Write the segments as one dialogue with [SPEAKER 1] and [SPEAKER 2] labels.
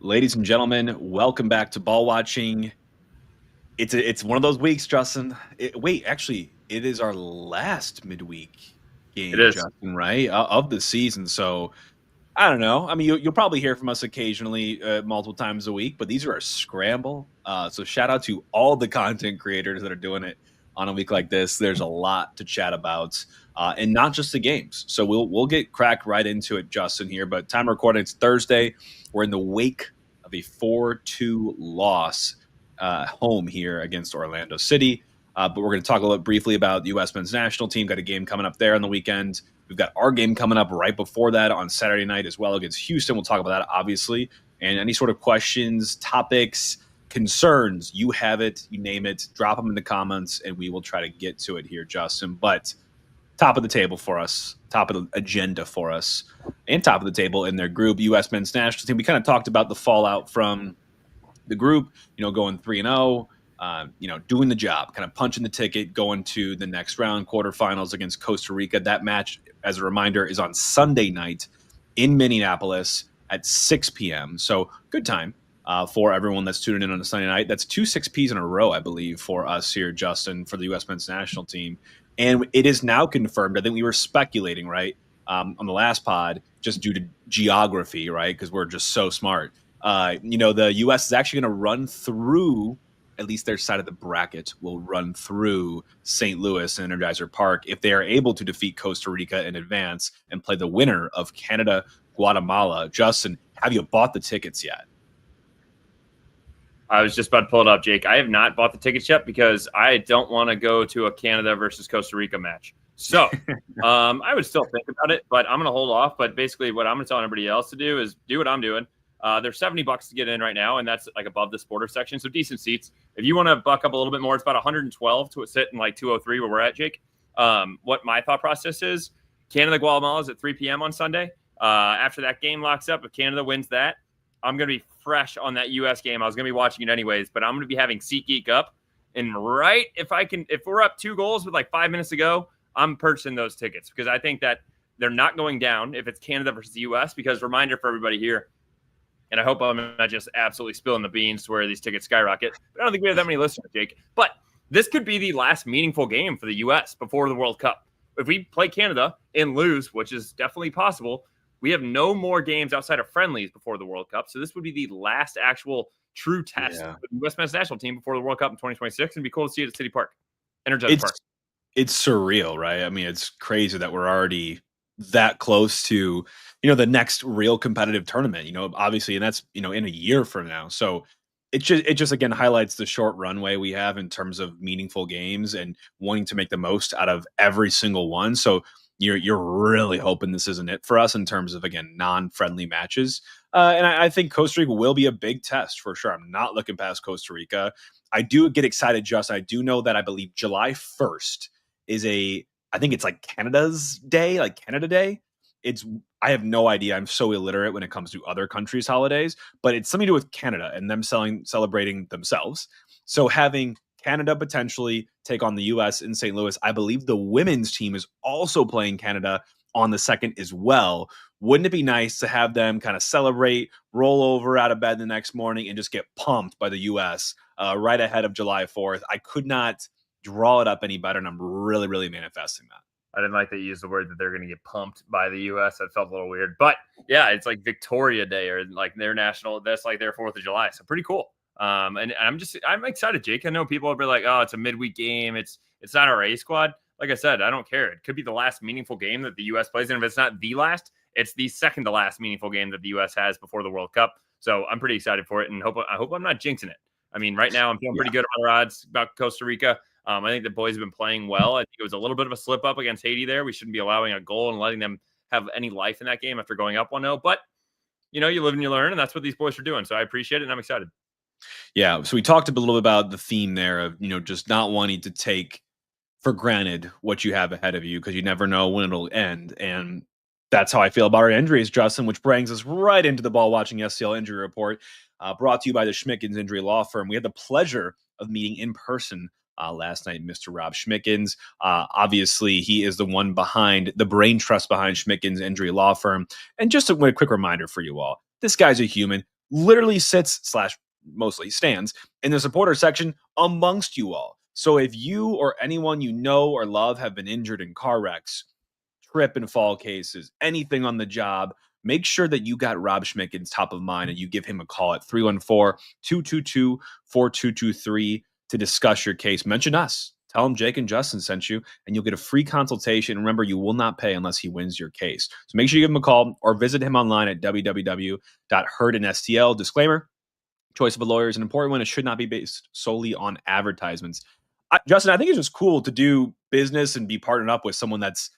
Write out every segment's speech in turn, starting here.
[SPEAKER 1] Ladies and gentlemen, welcome back to Ball Watching. It's one of those weeks, Justin. It is our last midweek
[SPEAKER 2] It
[SPEAKER 1] game,
[SPEAKER 2] is.
[SPEAKER 1] Justin, right, of the season. So I don't know. I mean, you'll probably hear from us occasionally, multiple times a week, but these are a scramble. So shout out to all the content creators that are doing it on a week like this. There's a lot to chat about, and not just the games. So we'll get cracked right into it, Justin, here. But time recording, it's Thursday. We're in the wake of a 4-2 loss home here against Orlando City. But we're going to talk a little briefly about the U.S. men's national team. Got a game coming up there on the weekend. We've got our game coming up right before that on Saturday night as well against Houston. We'll talk about that, obviously. And any sort of questions, topics, concerns, you have it, you name it, drop them in the comments, and we will try to get to it here, Justin. But top of the table for us, top of the agenda for us, and top of the table in their group, U.S. men's national team. We kind of talked about the fallout from the group, going 3-0, doing the job, kind of punching the ticket, going to the next round, quarterfinals against Costa Rica. That match, as a reminder, is on Sunday night in Minneapolis at 6 p.m. So good time for everyone that's tuning in on a Sunday night. That's 2 6Ps in a row, I believe, for us here, Justin, for the U.S. men's national team. And it is now confirmed. I think we were speculating, right, on the last pod, just due to geography, right, because we're just so smart. The U.S. is actually going to run through, at least their side of the bracket will run through St. Louis and Energizer Park if they are able to defeat Costa Rica in advance and play the winner of Canada, Guatemala. Justin, have you bought the tickets yet?
[SPEAKER 2] I was just about to pull it up, Jake. I have not bought the tickets yet because I don't want to go to a Canada versus Costa Rica match. So I would still think about it, but I'm going to hold off. But basically what I'm going to tell everybody else to do is do what I'm doing. There's $70 to get in right now, and that's like above the supporter section. So decent seats. If you want to buck up a little bit more, it's about 112 to sit in like 203 where we're at, Jake. What my thought process is, Canada Guatemala is at 3 p.m. on Sunday. After that game locks up, if Canada wins that, I'm going to be fresh on that U.S. game. I was going to be watching it anyways, but I'm going to be having SeatGeek up. And if we're up 2 goals with like 5 minutes to go, I'm purchasing those tickets because I think that they're not going down if it's Canada versus the U.S. Because reminder for everybody here, and I hope I'm not just absolutely spilling the beans to where these tickets skyrocket. But I don't think we have that many listeners, Jake. But this could be the last meaningful game for the U.S. before the World Cup. If we play Canada and lose, which is definitely possible, we have no more games outside of friendlies before the World Cup. So this would be the last actual true test for the U.S. men's national team before the World Cup in 2026. And it'd be cool to see it at City Park, Energizer Park.
[SPEAKER 1] It's surreal, right? I mean, it's crazy that we're already that close to, the next real competitive tournament, obviously, and that's, in a year from now. So it just again highlights the short runway we have in terms of meaningful games and wanting to make the most out of every single one. So you're really hoping this isn't it for us in terms of, again, non-friendly matches. And I think Costa Rica will be a big test for sure. I'm not looking past Costa Rica. I do get excited, Justin. I do know that I believe July 1st is I think it's like Canada's day, like Canada Day. I have no idea. I'm so illiterate when it comes to other countries' holidays, but it's something to do with Canada and them celebrating themselves. So having Canada potentially take on the U.S. in St. Louis, I believe the women's team is also playing Canada on the 2nd as well. Wouldn't it be nice to have them kind of celebrate, roll over out of bed the next morning, and just get pumped by the U.S. Right ahead of July 4th? I could not draw it up any better, and I'm really, really manifesting that.
[SPEAKER 2] I didn't like that you used the word that they're going to get pumped by the U.S. That felt a little weird. But, yeah, it's like Victoria Day or like their national – that's like their 4th of July. So pretty cool. And I'm excited, Jake. I know people will be like, oh, it's a midweek game. It's not our A squad. Like I said, I don't care. It could be the last meaningful game that the U.S. plays. And if it's not the last, it's the second to last meaningful game that the U.S. has before the World Cup. So I'm pretty excited for it and I hope I'm not jinxing it. I mean, right now I'm feeling pretty good about our odds about Costa Rica. I think the boys have been playing well. I think it was a little bit of a slip up against Haiti there. We shouldn't be allowing a goal and letting them have any life in that game after going up 1-0. But, you live and you learn, and that's what these boys are doing. So I appreciate it, and I'm excited.
[SPEAKER 1] Yeah, so we talked a little bit about the theme there of, just not wanting to take for granted what you have ahead of you because you never know when it'll end. And that's how I feel about our injuries, Justin, which brings us right into the Ball Watching STL injury report brought to you by the Schmickens Injury Law Firm. We had the pleasure of meeting in person last night, Mr. Rob Schmickens. Obviously, he is the one behind the brain trust behind Schmickens Injury Law Firm. And just a quick reminder for you all, this guy's a human. literally sits slash mostly stands in the supporter section amongst you all. So if you or anyone you know or love have been injured in car wrecks, trip and fall cases, anything on the job, make sure that you got Rob Schmickens top of mind and you give him a call at 314-222-4223 to discuss your case. Mention us. Tell him Jake and Justin sent you, and you'll get a free consultation. Remember, you will not pay unless he wins your case. So make sure you give him a call or visit him online at www.hurtandstl. Disclaimer, choice of a lawyer is an important one. It should not be based solely on advertisements. Justin, I think it's just cool to do business and be partnered up with someone that's,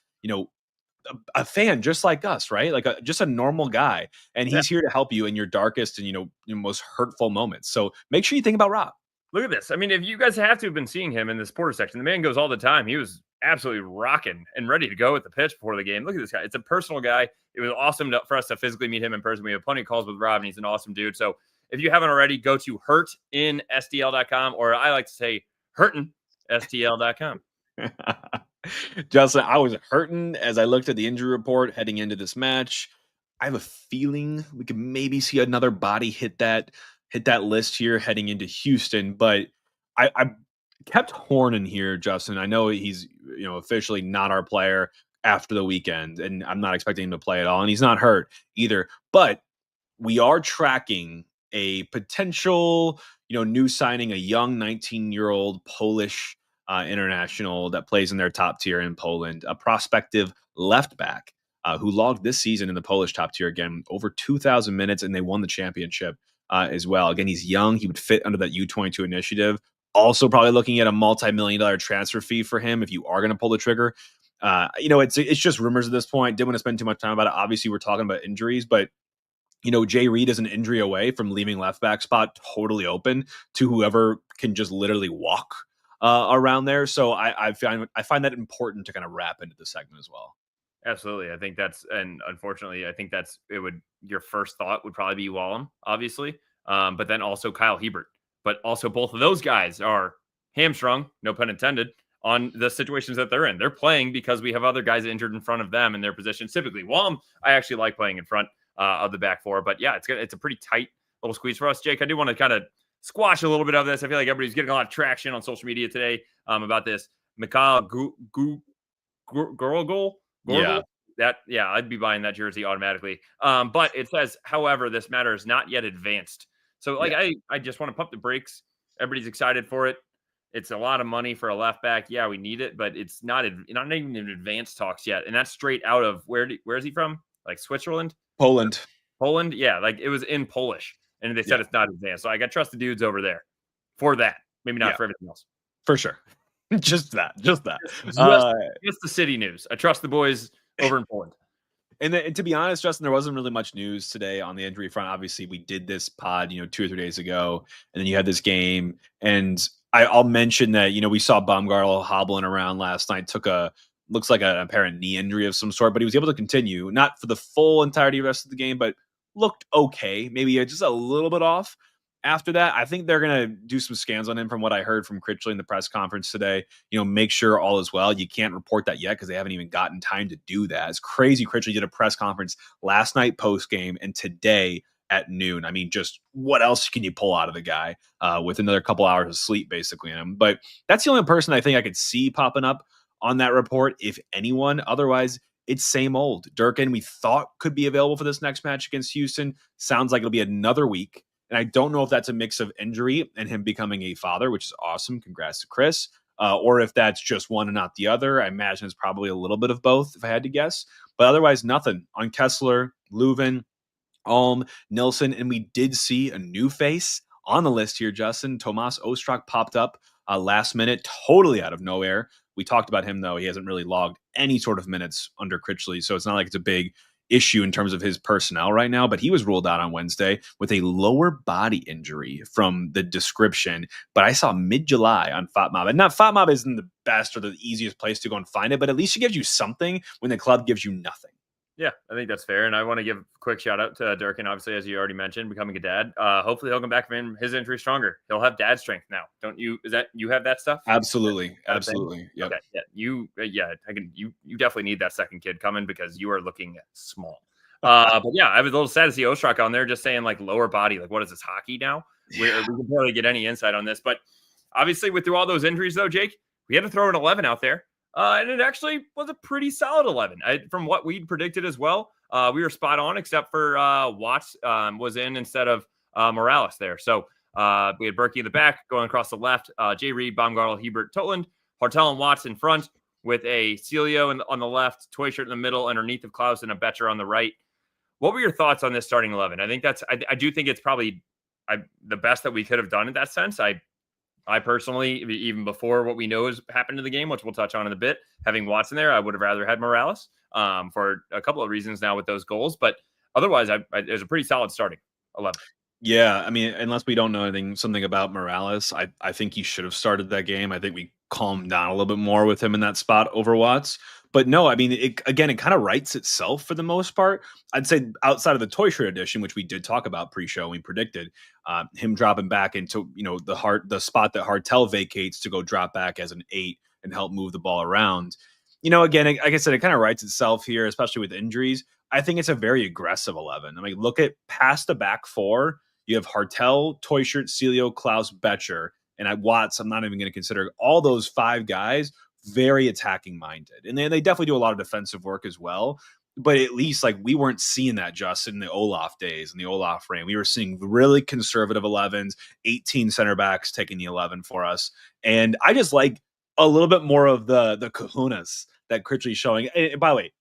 [SPEAKER 1] a fan just like us, right? Like just a normal guy. And he's here to help you in your darkest and, your most hurtful moments. So make sure you think about Rob.
[SPEAKER 2] Look at this. I mean, if you guys have to have been seeing him in the supporter section, the man goes all the time. He was absolutely rocking and ready to go at the pitch before the game. Look at this guy. It's a personal guy. It was awesome for us to physically meet him in person. We have plenty of calls with Rob, and he's an awesome dude. So if you haven't already, go to hurtinstl.com, or I like to say hurtinstl.com.
[SPEAKER 1] Justin, I was hurting as I looked at the injury report heading into this match. I have a feeling we could maybe see another body hit that list here heading into Houston, but I kept Horn in here, Justin. I know he's officially not our player after the weekend, and I'm not expecting him to play at all, and he's not hurt either. But we are tracking a potential, new signing, a young 19-year-old Polish international that plays in their top tier in Poland, a prospective left back who logged this season in the Polish top tier again over 2,000 minutes, and they won the championship as well. Again, he's young. He would fit under that U22 initiative. Also, probably looking at a multi-million-dollar transfer fee for him if you are going to pull the trigger. It's just rumors at this point. Didn't want to spend too much time about it. Obviously, we're talking about injuries, but Jay Reed is an injury away from leaving left back spot totally open to whoever can just literally walk around there. So I find that important to kind of wrap into the segment as well.
[SPEAKER 2] Absolutely. I think unfortunately, I think your first thought would probably be Wallem, obviously. But then also Kyle Hebert. But also both of those guys are hamstrung, no pun intended, on the situations that they're in. They're playing because we have other guys injured in front of them in their positions. Typically, Wallem, I actually like playing in front of the back four. But yeah, it's a pretty tight little squeeze for us. Jake, I do want to kind of squash a little bit of this. I feel like everybody's getting a lot of traction on social media today about this. Mikhail Gorgol.
[SPEAKER 1] Yeah.
[SPEAKER 2] I'd be buying that jersey automatically. But it says, however, this matter is not yet advanced. So I just want to pump the brakes. Everybody's excited for it. It's a lot of money for a left back. Yeah, we need it, but it's not even in advanced talks yet. And that's straight out of where is he from? Like Switzerland?
[SPEAKER 1] Poland.
[SPEAKER 2] Yeah, like it was in Polish. And they said it's not advanced. So I got to trust the dudes over there for that. Maybe not for everything else.
[SPEAKER 1] For sure. Just that.
[SPEAKER 2] Just the city news. I trust the boys over in Poland.
[SPEAKER 1] And to be honest, Justin, there wasn't really much news today on the injury front. Obviously, we did this pod, 2 or 3 days ago, and then you had this game. And I'll mention that, we saw Baumgartel hobbling around last night, looks like an apparent knee injury of some sort, but he was able to continue, not for the full entirety of the rest of the game, but looked okay, maybe just a little bit off. After that, I think they're going to do some scans on him from what I heard from Critchley in the press conference today. Make sure all is well. You can't report that yet because they haven't even gotten time to do that. It's crazy. Critchley did a press conference last night post-game and today at noon. I mean, just what else can you pull out of the guy with another couple hours of sleep basically in him? But that's the only person I think I could see popping up on that report, if anyone. Otherwise, it's same old. Durkin, we thought could be available for this next match against Houston. Sounds like it'll be another week. And I don't know if that's a mix of injury and him becoming a father, which is awesome. Congrats to Chris. Or if that's just one and not the other. I imagine it's probably a little bit of both, if I had to guess. But otherwise, nothing on Kessler, Leuven, Alm, Nilsson. And we did see a new face on the list here, Justin. Tomas Ostrak popped up last minute, totally out of nowhere. We talked about him, though. He hasn't really logged any sort of minutes under Critchley, so it's not like it's a big issue in terms of his personnel right now, but he was ruled out on Wednesday with a lower body injury from the description. But I saw mid-July on FOTMob. And not FOTMob isn't the best or the easiest place to go and find it, but at least it gives you something when the club gives you nothing.
[SPEAKER 2] Yeah, I think that's fair. And I want to give a quick shout out to Durkin, obviously, as you already mentioned, becoming a dad. Hopefully he'll come back from his injury stronger. He'll have dad strength now. Don't you? You have that stuff?
[SPEAKER 1] Absolutely. Absolutely. Yep.
[SPEAKER 2] Okay. Yeah. You definitely need that second kid coming because you are looking small. But yeah, I was a little sad to see Ostrak on there just saying like lower body. Like, what is this, hockey now? We can barely get any insight on this. But obviously, with through all those injuries, though, Jake, we had to throw an 11 out there. And it actually was a pretty solid 11 from what we'd predicted as well. We were spot on, except for Watts was in instead of Morales there. So we had Berkey in the back, going across the left, Jay Reed, Baumgartel, Hebert, Toland, Hartel, and Watts in front, with a Celio on the left, Toyshirt in the middle, underneath of Klaus, and a Betcher on the right. What were your thoughts on this starting 11? I think I do think it's probably the best that we could have done in that sense. I personally, even before what we know has happened in the game, which we'll touch on in a bit, having Watson there, I would have rather had Morales for a couple of reasons now with those goals. But otherwise, it was a pretty solid starting 11.
[SPEAKER 1] Yeah, I mean, unless we don't know something about Morales, I think he should have started that game. I think we calmed down a little bit more with him in that spot over Watts. But no, I mean, it kind of writes itself for the most part. I'd say outside of the Toy Shirt edition, which we did talk about pre-show, we predicted him dropping back into the spot that Hartel vacates to go drop back as an 8 and help move the ball around. Again, like I said, it kind of writes itself here, especially with injuries. I think it's a very aggressive 11. I mean, look at past the back four. You have Hartel, Toyshirt, Celio, Klaus, Betcher, and at Watts. I'm not even going to consider all those 5 guys very attacking minded, and they definitely do a lot of defensive work as well. But at least like we weren't seeing that just in the Olaf days, in the Olaf reign. We were seeing really conservative 11s, 18 center backs taking the 11 for us, and I just like a little bit more of the kahunas that Critchley's showing. And by the way,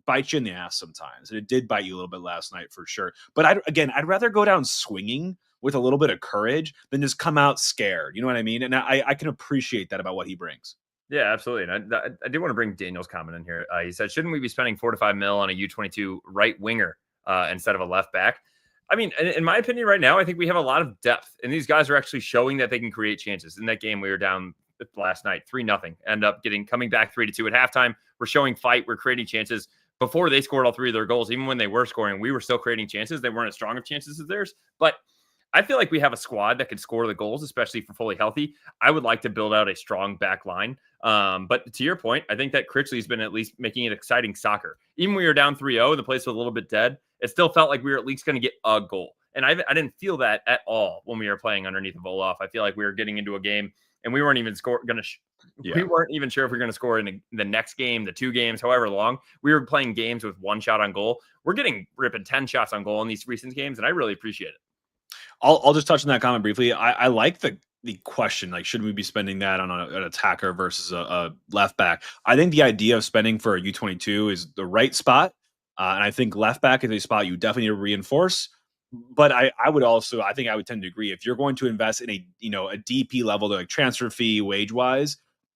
[SPEAKER 1] bites you in the ass sometimes. And it did bite you a little bit last night for sure. But I'd rather go down swinging with a little bit of courage than just come out scared. You know what I mean? And I can appreciate that about what he brings.
[SPEAKER 2] Yeah, absolutely. And I did want to bring Daniel's comment in here. He said, shouldn't we be spending $4 to $5 million on a U22 right winger instead of a left back? I mean, in my opinion right now, I think we have a lot of depth. And these guys are actually showing that they can create chances. In that game, we were down last night, 3-0. End up coming back 3-2 at halftime. We're showing fight. We're creating chances. Before they scored all 3 of their goals, even when they were scoring, we were still creating chances. They weren't as strong of chances as theirs. But I feel like we have a squad that could score the goals, especially for fully healthy. I would like to build out a strong back line. But to your point, I think that Critchley's been at least making it exciting soccer. Even when we were down 3-0 and the place was a little bit dead, it still felt like we were at least going to get a goal. And I didn't feel that at all when we were playing underneath of Olaf. I feel like we were getting into a game and we weren't even we weren't even sure if we were going to score in the next game, the 2 games, however long. We were playing games with 1 shot on goal. We're ripping 10 shots on goal in these recent games, and I really appreciate it.
[SPEAKER 1] I'll just touch on that comment briefly. I like the question, like, should we be spending that on an attacker versus a left back? I think the idea of spending for a U22 is the right spot. And I think left back is a spot you definitely need to reinforce. But I think I would tend to agree. If you're going to invest in a DP level, like transfer fee, wage wise,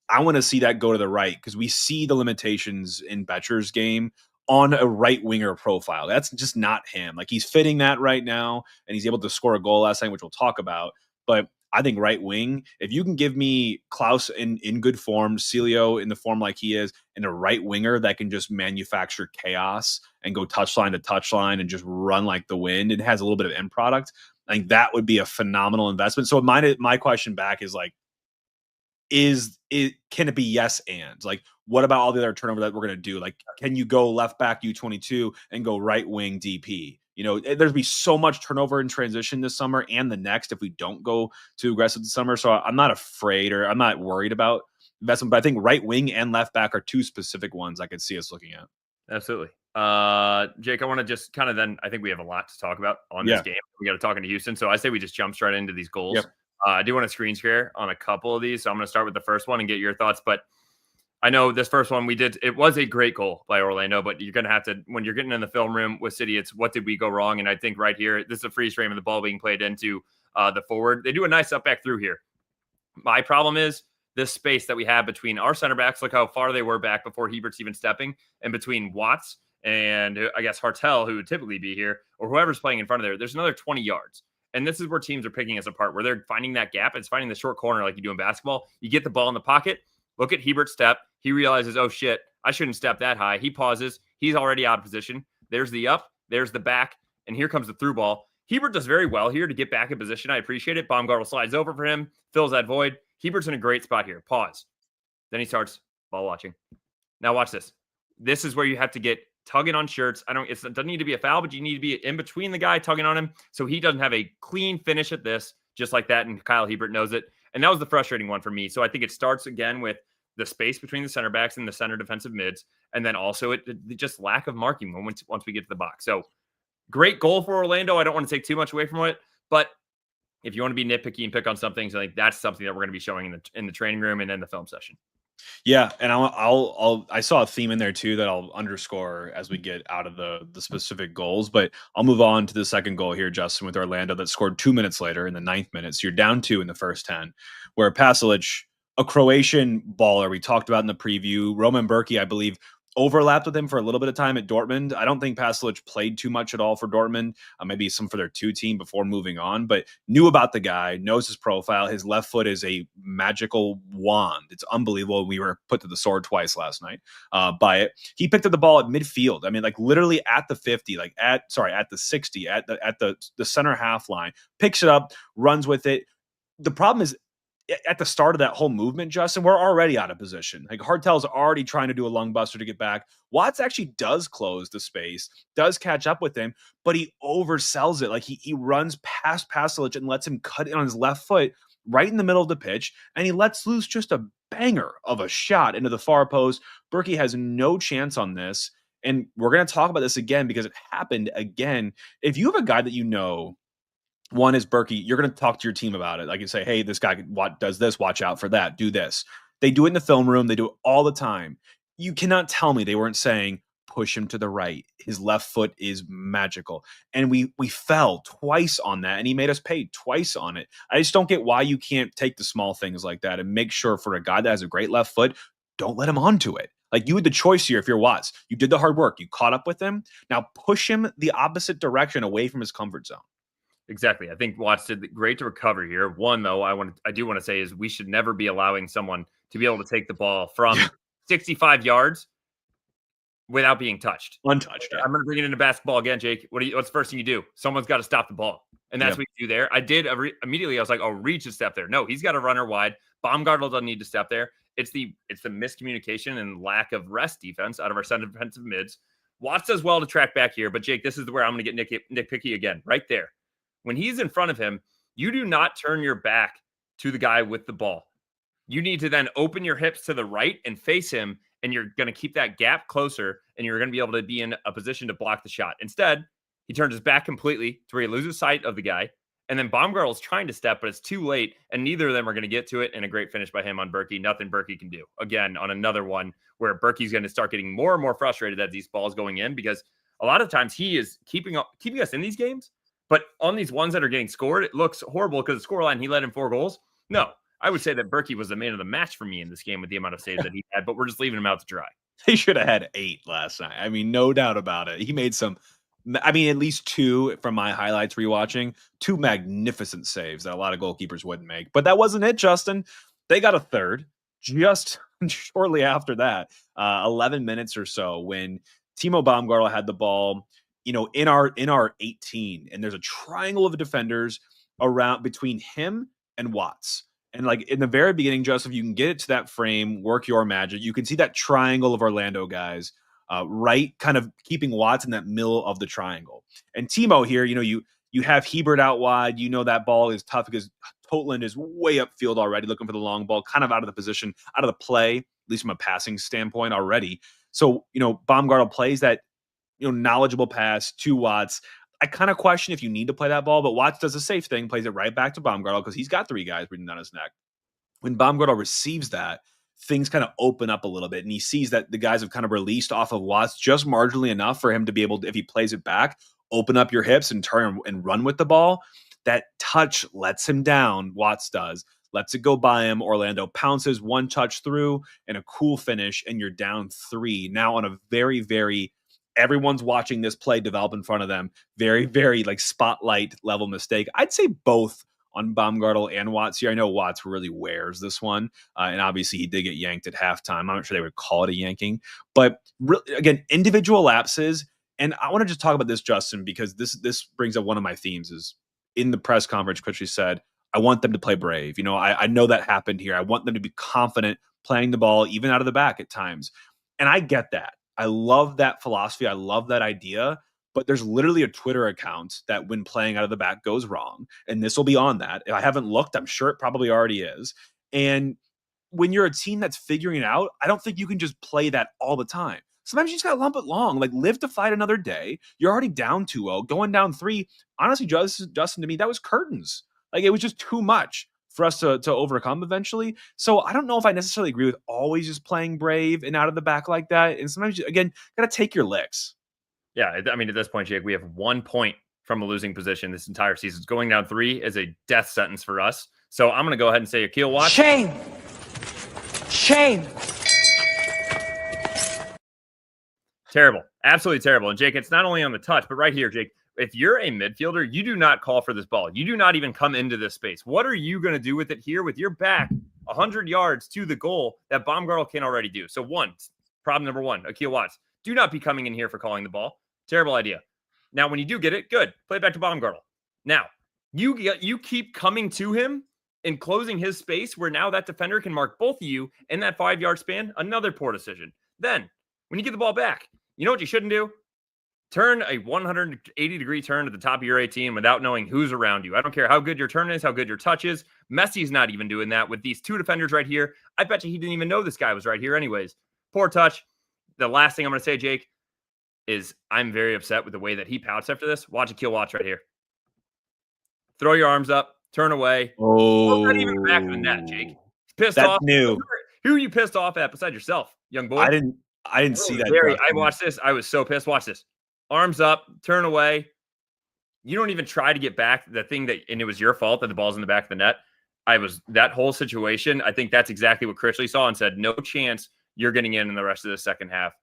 [SPEAKER 1] I want to see that go to the right, because we see the limitations in Betcher's game on a right winger profile. That's just not him. Like, he's fitting that right now, and he's able to score a goal last night, which we'll talk about. But I think right wing, if you can give me Klaus in good form, Celio in the form like he is, and a right winger that can just manufacture chaos and go touchline to touchline and just run like the wind, and has a little bit of end product, I think that would be a phenomenal investment. So my question back is like, can it be yes and? Like, what about all the other turnover that we're going to do? Like, can you go left back U22 and go right wing DP? There'd be so much turnover in transition this summer and the next if we don't go too aggressive this summer. So I'm not afraid, or I'm not worried about investment, but I think right wing and left back are 2 specific ones I could see us looking at.
[SPEAKER 2] Absolutely. Jake, I want to just kind of I think we have a lot to talk about on this game. We got to talk into Houston. So I say we just jump straight into these goals. Yep. I do want to screen share on a couple of these. So I'm going to start with the first one and get your thoughts. But I know this first one it was a great goal by Orlando, but you're going to have to, when you're getting in the film room with City, it's what did we go wrong? And I think right here, this is a freeze frame of the ball being played into the forward. They do a nice up back through here. My problem is this space that we have between our center backs. Look how far they were back before Hebert's even stepping, and between Watts and I guess Hartel, who would typically be here, or whoever's playing in front of there. There's another 20 yards. And this is where teams are picking us apart, where they're finding that gap. It's finding the short corner like you do in basketball. You get the ball in the pocket. Look at Hebert's step. He realizes, oh, shit, I shouldn't step that high. He pauses. He's already out of position. There's the up. There's the back. And here comes the through ball. Hebert does very well here to get back in position. I appreciate it. Baumgartel slides over for him, fills that void. Hebert's in a great spot here. Pause. Then he starts ball watching. Now watch this. This is where you have to get tugging on shirts. It doesn't need to be a foul, but you need to be in between the guy tugging on him so he doesn't have a clean finish at this, just like that. And Kyle Hebert knows it. And that was the frustrating one for me. So I think it starts again with the space between the center backs and the center defensive mids. And then also it just lack of marking once we get to the box. So great goal for Orlando. I don't want to take too much away from it, but if you want to be nitpicky and pick on some things, I think that's something that we're going to be showing in the training room and in the film session.
[SPEAKER 1] Yeah, and I saw a theme in there too that I'll underscore as we get out of the specific goals, but I'll move on to the second goal here, Justin, with Orlando that scored 2 minutes later in the 9th minute. So you're down 2 in the first 10, where Pasalic, a Croatian baller we talked about in the preview, Roman Berkey, I believe, overlapped with him for a little bit of time at Dortmund. I don't think Pasalic played too much at all for Dortmund, maybe some for their 2 team before moving on, but knew about the guy, knows his profile. His left foot is a magical wand. It's unbelievable. We were put to the sword twice last night by it. He picked up the ball at midfield. I mean, like literally at the 50, at the 60, at the center half line, picks it up, runs with it. The problem is, at the start of that whole movement, Justin, we're already out of position. Like Hartel's already trying to do a lung buster to get back. Watts actually does close the space, does catch up with him, but he oversells it. Like he runs past Pasalic and lets him cut in on his left foot right in the middle of the pitch, and he lets loose just a banger of a shot into the far post. Berkey has no chance on this, and we're going to talk about this again because it happened again. If you have a guy that you know, one is Berkey, you're going to talk to your team about it. Like you say, hey, this guy does this, watch out for that, do this. They do it in the film room. They do it all the time. You cannot tell me they weren't saying, push him to the right. His left foot is magical. And we fell twice on that, and he made us pay twice on it. I just don't get why you can't take the small things like that and make sure for a guy that has a great left foot, don't let him onto it. Like you had the choice here if you're Watts. You did the hard work. You caught up with him. Now push him the opposite direction away from his comfort zone.
[SPEAKER 2] Exactly. I think Watts did great to recover here. One, though, I do want to say is we should never be allowing someone to be able to take the ball from 65 yards without being touched.
[SPEAKER 1] Untouched. Yeah.
[SPEAKER 2] I'm going to bring it into basketball again, Jake. What's the first thing you do? Someone's got to stop the ball. And that's what you do there. I did immediately. I was like, oh, Reach a step there. No, he's got a runner wide. Baumgartel doesn't need to step there. It's the miscommunication and lack of rest defense out of our center defensive mids. Watts does well to track back here. But, Jake, this is where I'm going to get nitpicky again, right there. When he's in front of him, you do not turn your back to the guy with the ball. You need to then open your hips to the right and face him, and you're going to keep that gap closer, and you're going to be able to be in a position to block the shot. Instead, he turns his back completely to where he loses sight of the guy, and then Baumgartel's trying to step, but it's too late, and neither of them are going to get to it, and a great finish by him on Berkey. Nothing Berkey can do. Again, on another one where Berkey's going to start getting more and more frustrated at these balls going in, because a lot of times he is keeping us in these games. But on these ones that are getting scored, it looks horrible because the scoreline, he let in 4 goals. No, I would say that Berkey was the man of the match for me in this game with the amount of saves that he had, but we're just leaving him out to dry.
[SPEAKER 1] He should have had 8 last night. I mean, no doubt about it. He made at least 2 from my highlights rewatching, 2 magnificent saves that a lot of goalkeepers wouldn't make. But that wasn't it, Justin. They got a third just shortly after that, 11 minutes or so, when Timo Baumgartel had the ball, in our 18, and there's a triangle of defenders around between him and Watts. And like in the very beginning, Joseph, you can get it to that frame, work your magic. You can see that triangle of Orlando guys, right, kind of keeping Watts in that middle of the triangle. And Timo here, you have Hebert out wide. That ball is tough because Totland is way upfield already, looking for the long ball, kind of out of the position, out of the play, at least from a passing standpoint already. So, Baumgartel plays that knowledgeable pass to Watts. I kind of question if you need to play that ball, but Watts does a safe thing, plays it right back to Baumgartel because he's got 3 guys breathing down his neck. When Baumgartel receives that, things kind of open up a little bit, and he sees that the guys have kind of released off of Watts just marginally enough for him to be able to, if he plays it back, open up your hips and turn and run with the ball. That touch lets him down. Watts does. Lets it go by him. Orlando pounces, 1 touch through, and a cool finish, and you're down 3. Now on a very, very everyone's watching this play develop in front of them. Very, very like spotlight level mistake. I'd say both on Baumgartel and Watts here. I know Watts really wears this one, and obviously he did get yanked at halftime. I'm not sure they would call it a yanking, but again, individual lapses. And I want to just talk about this, Justin, because this brings up one of my themes. Is in the press conference, Critchley said, "I want them to play brave. I know that happened here. I want them to be confident playing the ball, even out of the back at times." And I get that. I love that philosophy. I love that idea. But there's literally a Twitter account that when playing out of the back goes wrong. And this will be on that. If I haven't looked, I'm sure it probably already is. And when you're a team that's figuring it out, I don't think you can just play that all the time. Sometimes you just got to lump it long, like live to fight another day. You're already down 2-0, going down 3. Honestly, Justin, to me, that was curtains. Like it was just too much for us to overcome eventually. So I don't know if I necessarily agree with always just playing brave and out of the back like that. And sometimes, again, got to take your licks.
[SPEAKER 2] Yeah, I mean, at this point, Jake, we have 1 point from a losing position this entire season. Going down 3 is a death sentence for us. So I'm going to go ahead and say Akil Watts.
[SPEAKER 3] Shame. Shame.
[SPEAKER 2] Terrible. Absolutely terrible. And Jake, it's not only on the touch, but right here, Jake, if you're a midfielder, you do not call for this ball. You do not even come into this space. What are you going to do with it here with your back 100 yards to the goal that Baumgartel can already do? So problem number 1, Akil Watts, do not be coming in here for calling the ball. Terrible idea. Now, when you do get it, good. Play it back to Baumgartel. Now, you keep coming to him and closing his space where now that defender can mark both of you in that 5-yard span. Another poor decision. Then, when you get the ball back, you know what you shouldn't do? Turn a 180-degree turn to the top of your 18 without knowing who's around you. I don't care how good your turn is, how good your touch is. Messi's not even doing that with these 2 defenders right here. I bet you he didn't even know this guy was right here anyways. Poor touch. The last thing I'm going to say, Jake, is I'm very upset with the way that he pouts after this. Watch Akil Watts right here. Throw your arms up, turn away.
[SPEAKER 1] Oh,
[SPEAKER 2] not even back of the net, Jake. Pissed
[SPEAKER 1] that's
[SPEAKER 2] off.
[SPEAKER 1] new.
[SPEAKER 2] Who are you pissed off at besides yourself, young boy?
[SPEAKER 1] I didn't see that.
[SPEAKER 2] I watched this. I was so pissed. Watch this. Arms up, turn away. You don't even try to get back the thing and it was your fault that the ball's in the back of the net. That whole situation. I think that's exactly what Critchley saw and said, no chance you're getting in the rest of the second half.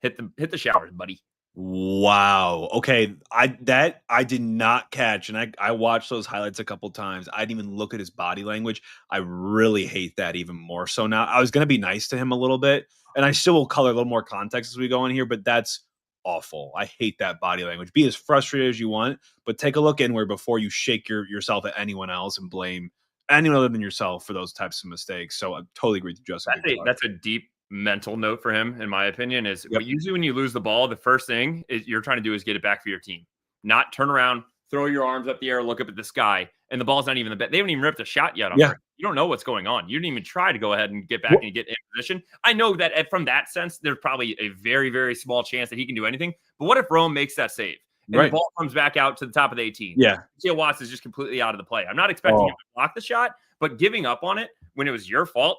[SPEAKER 2] Hit the showers, buddy.
[SPEAKER 1] Wow. Okay. I did not catch, and I watched those highlights a couple times. I didn't even look at his body language. I really hate that even more so now. I was gonna be nice to him a little bit, and I still will color a little more context as we go in here, but that's awful. I hate that body language. Be as frustrated as you want, but take a look inward before you shake yourself at anyone else and blame anyone other than yourself for those types of mistakes. So I totally agree with Justin.
[SPEAKER 2] That's a deep mental note for him, in my opinion, is usually when you lose the ball, the first thing is you're trying to do is get it back for your team, not turn around, throw your arms up the air, look up at the sky, and the ball's not even the bet. They haven't even ripped a shot yet. You don't know what's going on. You didn't even try to go ahead and get back and get in position. I know that from that sense, there's probably a very, very small chance that he can do anything. But what if Rome makes that save and the ball comes back out to the top of the 18?
[SPEAKER 1] Yeah.
[SPEAKER 2] Akil Watts is just completely out of the play. I'm not expecting him to block the shot, but giving up on it when it was your fault,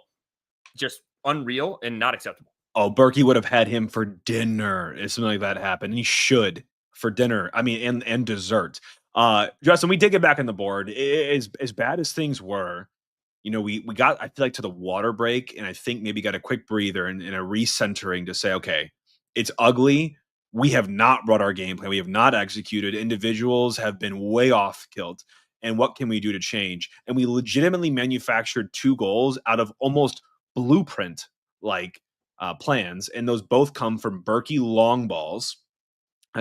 [SPEAKER 2] just unreal and not acceptable.
[SPEAKER 1] Oh, Berkey would have had him for dinner if something like that happened. And he should for dinner. I mean, and dessert. Justin, we did get back on the board. As bad as things were, we got, I feel like, to the water break, and I think maybe got a quick breather and a recentering to say, okay, it's ugly. We have not brought our game plan. We have not executed. Individuals have been way off kilt. And what can we do to change? And we legitimately manufactured 2 goals out of almost blueprint plans, and those both come from Berkey long balls,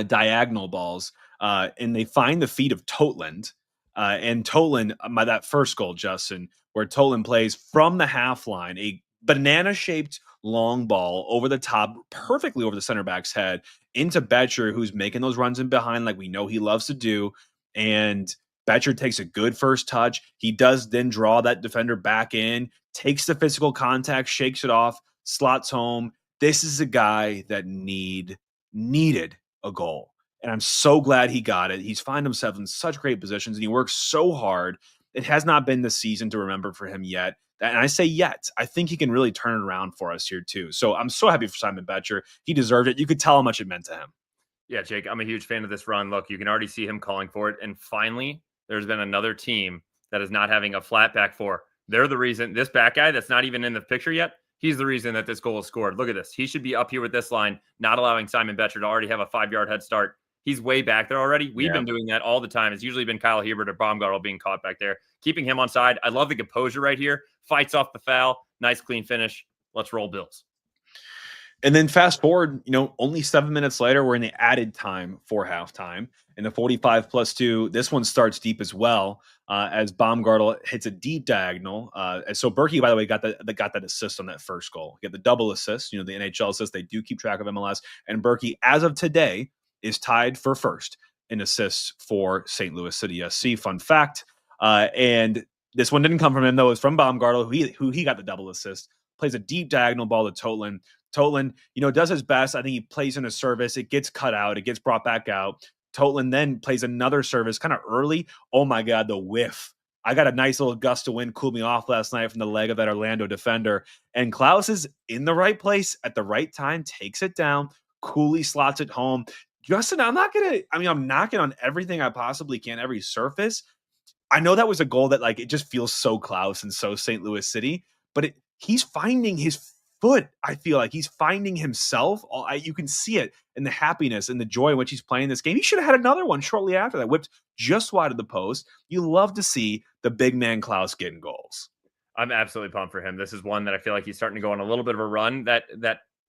[SPEAKER 1] diagonal balls, and they find the feet of Totland. And Totland, by that first goal, Justin, where Totland plays from the half line, a banana-shaped long ball over the top, perfectly over the center back's head, into Betcher, who's making those runs in behind like we know he loves to do. And Betcher takes a good first touch. He does then draw that defender back in, takes the physical contact, shakes it off, slots home. This is a guy that needed a goal. And I'm so glad he got it. He's found himself in such great positions, and he works so hard. It has not been the season to remember for him yet. And I say yet. I think he can really turn it around for us here too. So I'm so happy for Simon Betcher. He deserved it. You could tell how much it meant to him.
[SPEAKER 2] Yeah, Jake, I'm a huge fan of this run. Look, you can already see him calling for it. And finally, there's been another team that is not having a flat back four. They're the reason. This back guy that's not even in the picture yet, he's the reason that this goal is scored. Look at this. He should be up here with this line, not allowing Simon Betcher to already have a 5-yard head start. He's way back there already. We've been doing that all the time. It's usually been Kyle Hebert or Baumgartel being caught back there, keeping him on side. I love the composure right here. Fights off the foul. Nice, clean finish. Let's roll Bills.
[SPEAKER 1] And then fast forward, only 7 minutes later, we're in the added time for halftime. In the 45+2, this one starts deep as well, as Baumgartel hits a deep diagonal. So Berkey, by the way, got that assist on that first goal. He got the double assist. The NHL assist, they do keep track of MLS. And Berkey, as of today, is tied for first in assists for St. Louis City SC. Fun fact. And this one didn't come from him, though. It was from Baumgartel, who he got the double assist. Plays a deep diagonal ball to Totland. Totland, does his best. I think he plays in a service. It gets cut out. It gets brought back out. Totland then plays another service kind of early. Oh, my God, the whiff. I got a nice little gust of wind cooled me off last night from the leg of that Orlando defender. And Klaus is in the right place at the right time, takes it down, coolly slots it home. Justin, I'm knocking on everything I possibly can, every surface. I know that was a goal that, it just feels so Klaus and so St. Louis City, but he's finding his foot. I feel like he's finding himself. You can see it in the happiness and the joy in which he's playing this game. He should have had another one shortly after that, whipped just wide of the post. You love to see the big man Klaus getting goals.
[SPEAKER 2] I'm absolutely pumped for him. This is one that I feel like he's starting to go on a little bit of a run. That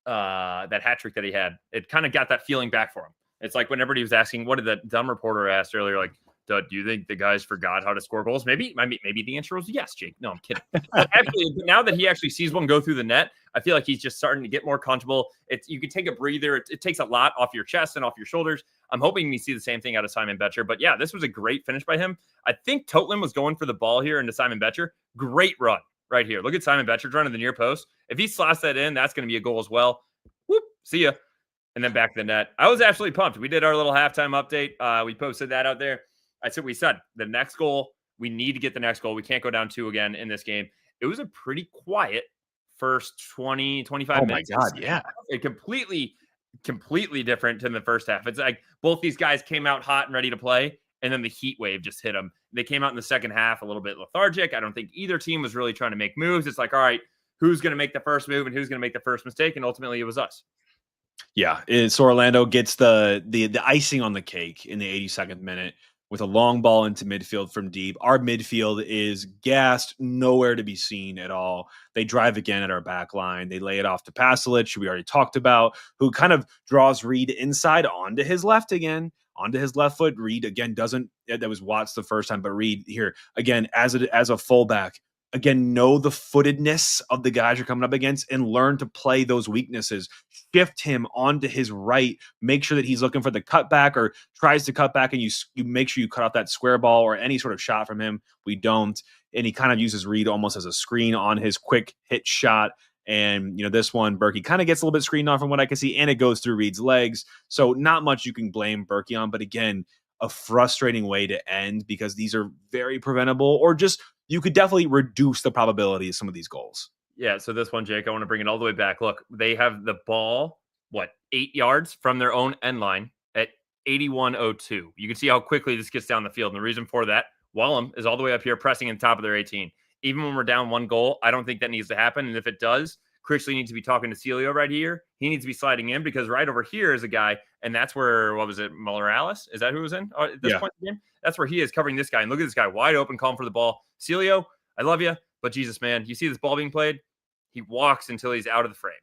[SPEAKER 2] hat trick that he had, it kind of got that feeling back for him. It's like when everybody was asking, what did that dumb reporter asked earlier, like, do you think the guys forgot how to score goals? Maybe the answer was yes, Jake. No, I'm kidding. But actually, now that he actually sees one go through the net, I feel like he's just starting to get more comfortable. You can take a breather. It takes a lot off your chest and off your shoulders. I'm hoping we see the same thing out of Simon Betcher. But yeah, this was a great finish by him. I think Totland was going for the ball here into Simon Betcher. Great run right here. Look at Simon Betcher's run in the near post. If he slots that in, that's going to be a goal as well. Whoop, see ya. And then back to the net. I was absolutely pumped. We did our little halftime update. We posted that out there. We said the next goal, we need to get the next goal. We can't go down 2 again in this game. It was a pretty quiet first 20, 25 minutes.
[SPEAKER 1] Oh, my God, yeah.
[SPEAKER 2] It completely different than the first half. It's like both these guys came out hot and ready to play, and then the heat wave just hit them. They came out in the second half a little bit lethargic. I don't think either team was really trying to make moves. It's like, all right, who's going to make the first move and who's going to make the first mistake? And ultimately, it was us.
[SPEAKER 1] Yeah, so Orlando gets the icing on the cake in the 82nd minute with a long ball into midfield from deep. Our midfield is gassed, nowhere to be seen at all. They drive again at our back line. They lay it off to Pasalic, who we already talked about, who kind of draws Reed inside onto his left again, onto his left foot. Reed, again, that was Watts the first time, but Reed here, again, as a fullback, again, know the footedness of the guys you're coming up against and learn to play those weaknesses. Shift him onto his right. Make sure that he's looking for the cutback or tries to cut back, and you make sure you cut off that square ball or any sort of shot from him. We don't. And he kind of uses Reed almost as a screen on his quick hit shot. And, this one, Berkey kind of gets a little bit screened on from what I can see, and it goes through Reed's legs. So not much you can blame Berkey on. But again, a frustrating way to end because these are very preventable, or just you could definitely reduce the probability of some of these goals.
[SPEAKER 2] Yeah, so this one, Jake, I want to bring it all the way back. Look, they have the ball, 8 yards from their own end line at 81:02. You can see how quickly this gets down the field. And the reason for that, Wallum is all the way up here pressing in the top of their 18. Even when we're down 1 goal, I don't think that needs to happen. And if it does, Critchley needs to be talking to Celio right here. He needs to be sliding in because right over here is a guy, and that's where, Morales? Is that who was in at this point in the game? That's where he is covering this guy. And look at this guy, wide open, calling for the ball. Celio, I love you, but Jesus, man, you see this ball being played? He walks until he's out of the frame.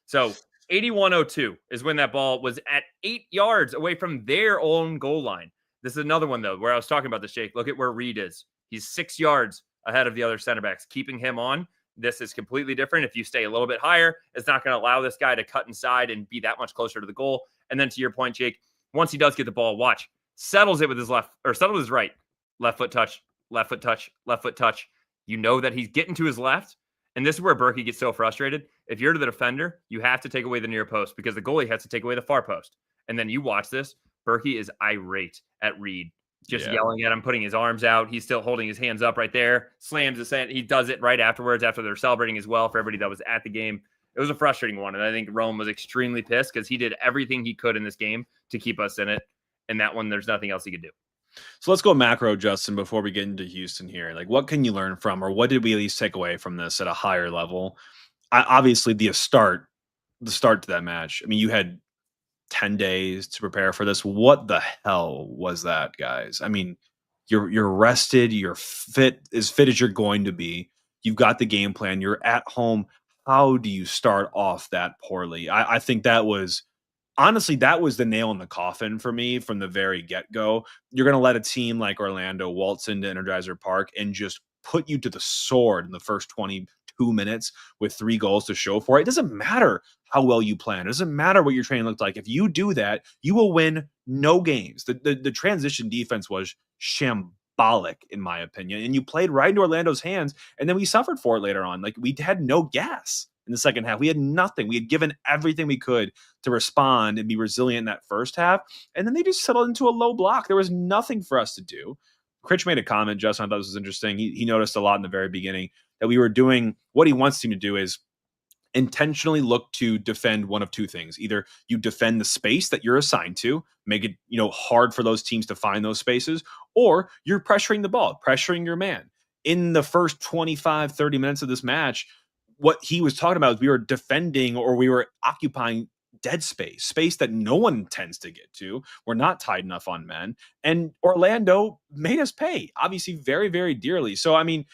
[SPEAKER 2] So 81:02 is when that ball was at 8 yards away from their own goal line. This is another one, though, where I was talking about the shake. Look at where Reed is. He's 6 yards ahead of the other center backs, keeping him on. This is completely different. If you stay a little bit higher, it's not going to allow this guy to cut inside and be that much closer to the goal. And then to your point, Jake, once he does get the ball, watch, settles it with his left, or settles his right. Left foot touch, left foot touch, left foot touch. You know that he's getting to his left. And this is where Berkey gets so frustrated. If you're to the defender, you have to take away the near post because the goalie has to take away the far post. And then you watch this. Berkey is irate at Reed. Just yelling at him, putting his arms out. He's still holding his hands up right there. Slams the sand. He does it right afterwards after they're celebrating as well for everybody that was at the game. It was a frustrating one. And I think Rome was extremely pissed because he did everything he could in this game to keep us in it. And that one, there's nothing else he could do.
[SPEAKER 1] So let's go macro, Justin, before we get into Houston here. What can you learn from, or what did we at least take away from this at a higher level? Obviously, the start to that match. I mean, you had 10 days to prepare for this. What the hell was that, guys? I mean, you're rested, you're fit as you're going to be. You've got the game plan. You're at home. how do you start off that poorly? I think that was honestly, that was the nail in the coffin for me from the very get-go. You're gonna let a team like Orlando waltz into Energizer Park and just put you to the sword in the first 22 minutes with 3 goals to show for it. It doesn't matter how well you plan. It doesn't matter what your training looked like. If you do that, you will win no games. The transition defense was shambolic, in my opinion, and you played right into Orlando's hands, and then we suffered for it later on. Like, we had no gas in the second half. We had nothing. We had given everything we could to respond and be resilient in that first half. And then they just settled into a low block. There was nothing for us to do. Critch made a comment, Justin, I thought this was interesting. He noticed a lot in the very beginning that we were doing what he wants team to do is intentionally look to defend one of two things. Either you defend the space that you're assigned to, make it, hard for those teams to find those spaces, or you're pressuring the ball, pressuring your man. In the first 25, 30 minutes of this match, what he was talking about is we were defending or we were occupying dead space that no one tends to get to. We're not tied enough on men. And Orlando made us pay, obviously, very, very dearly. So, I mean,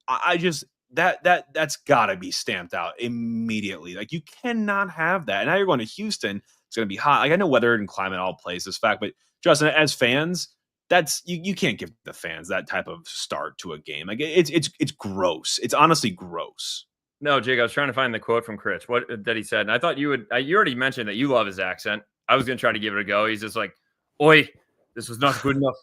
[SPEAKER 1] I just that's got to be stamped out immediately. Like, you cannot have that. And now you're going to Houston. It's going to be hot. Like, I know weather and climate all plays this fact, but Justin, as fans, that's you can't give the fans that type of start to a game. Like, it's gross. It's honestly gross.
[SPEAKER 2] No, Jake, I was trying to find the quote from Chris. What that he said, and I thought you would. You already mentioned that you love his accent. I was going to try to give it a go. He's just like, "Oi, this was not good enough.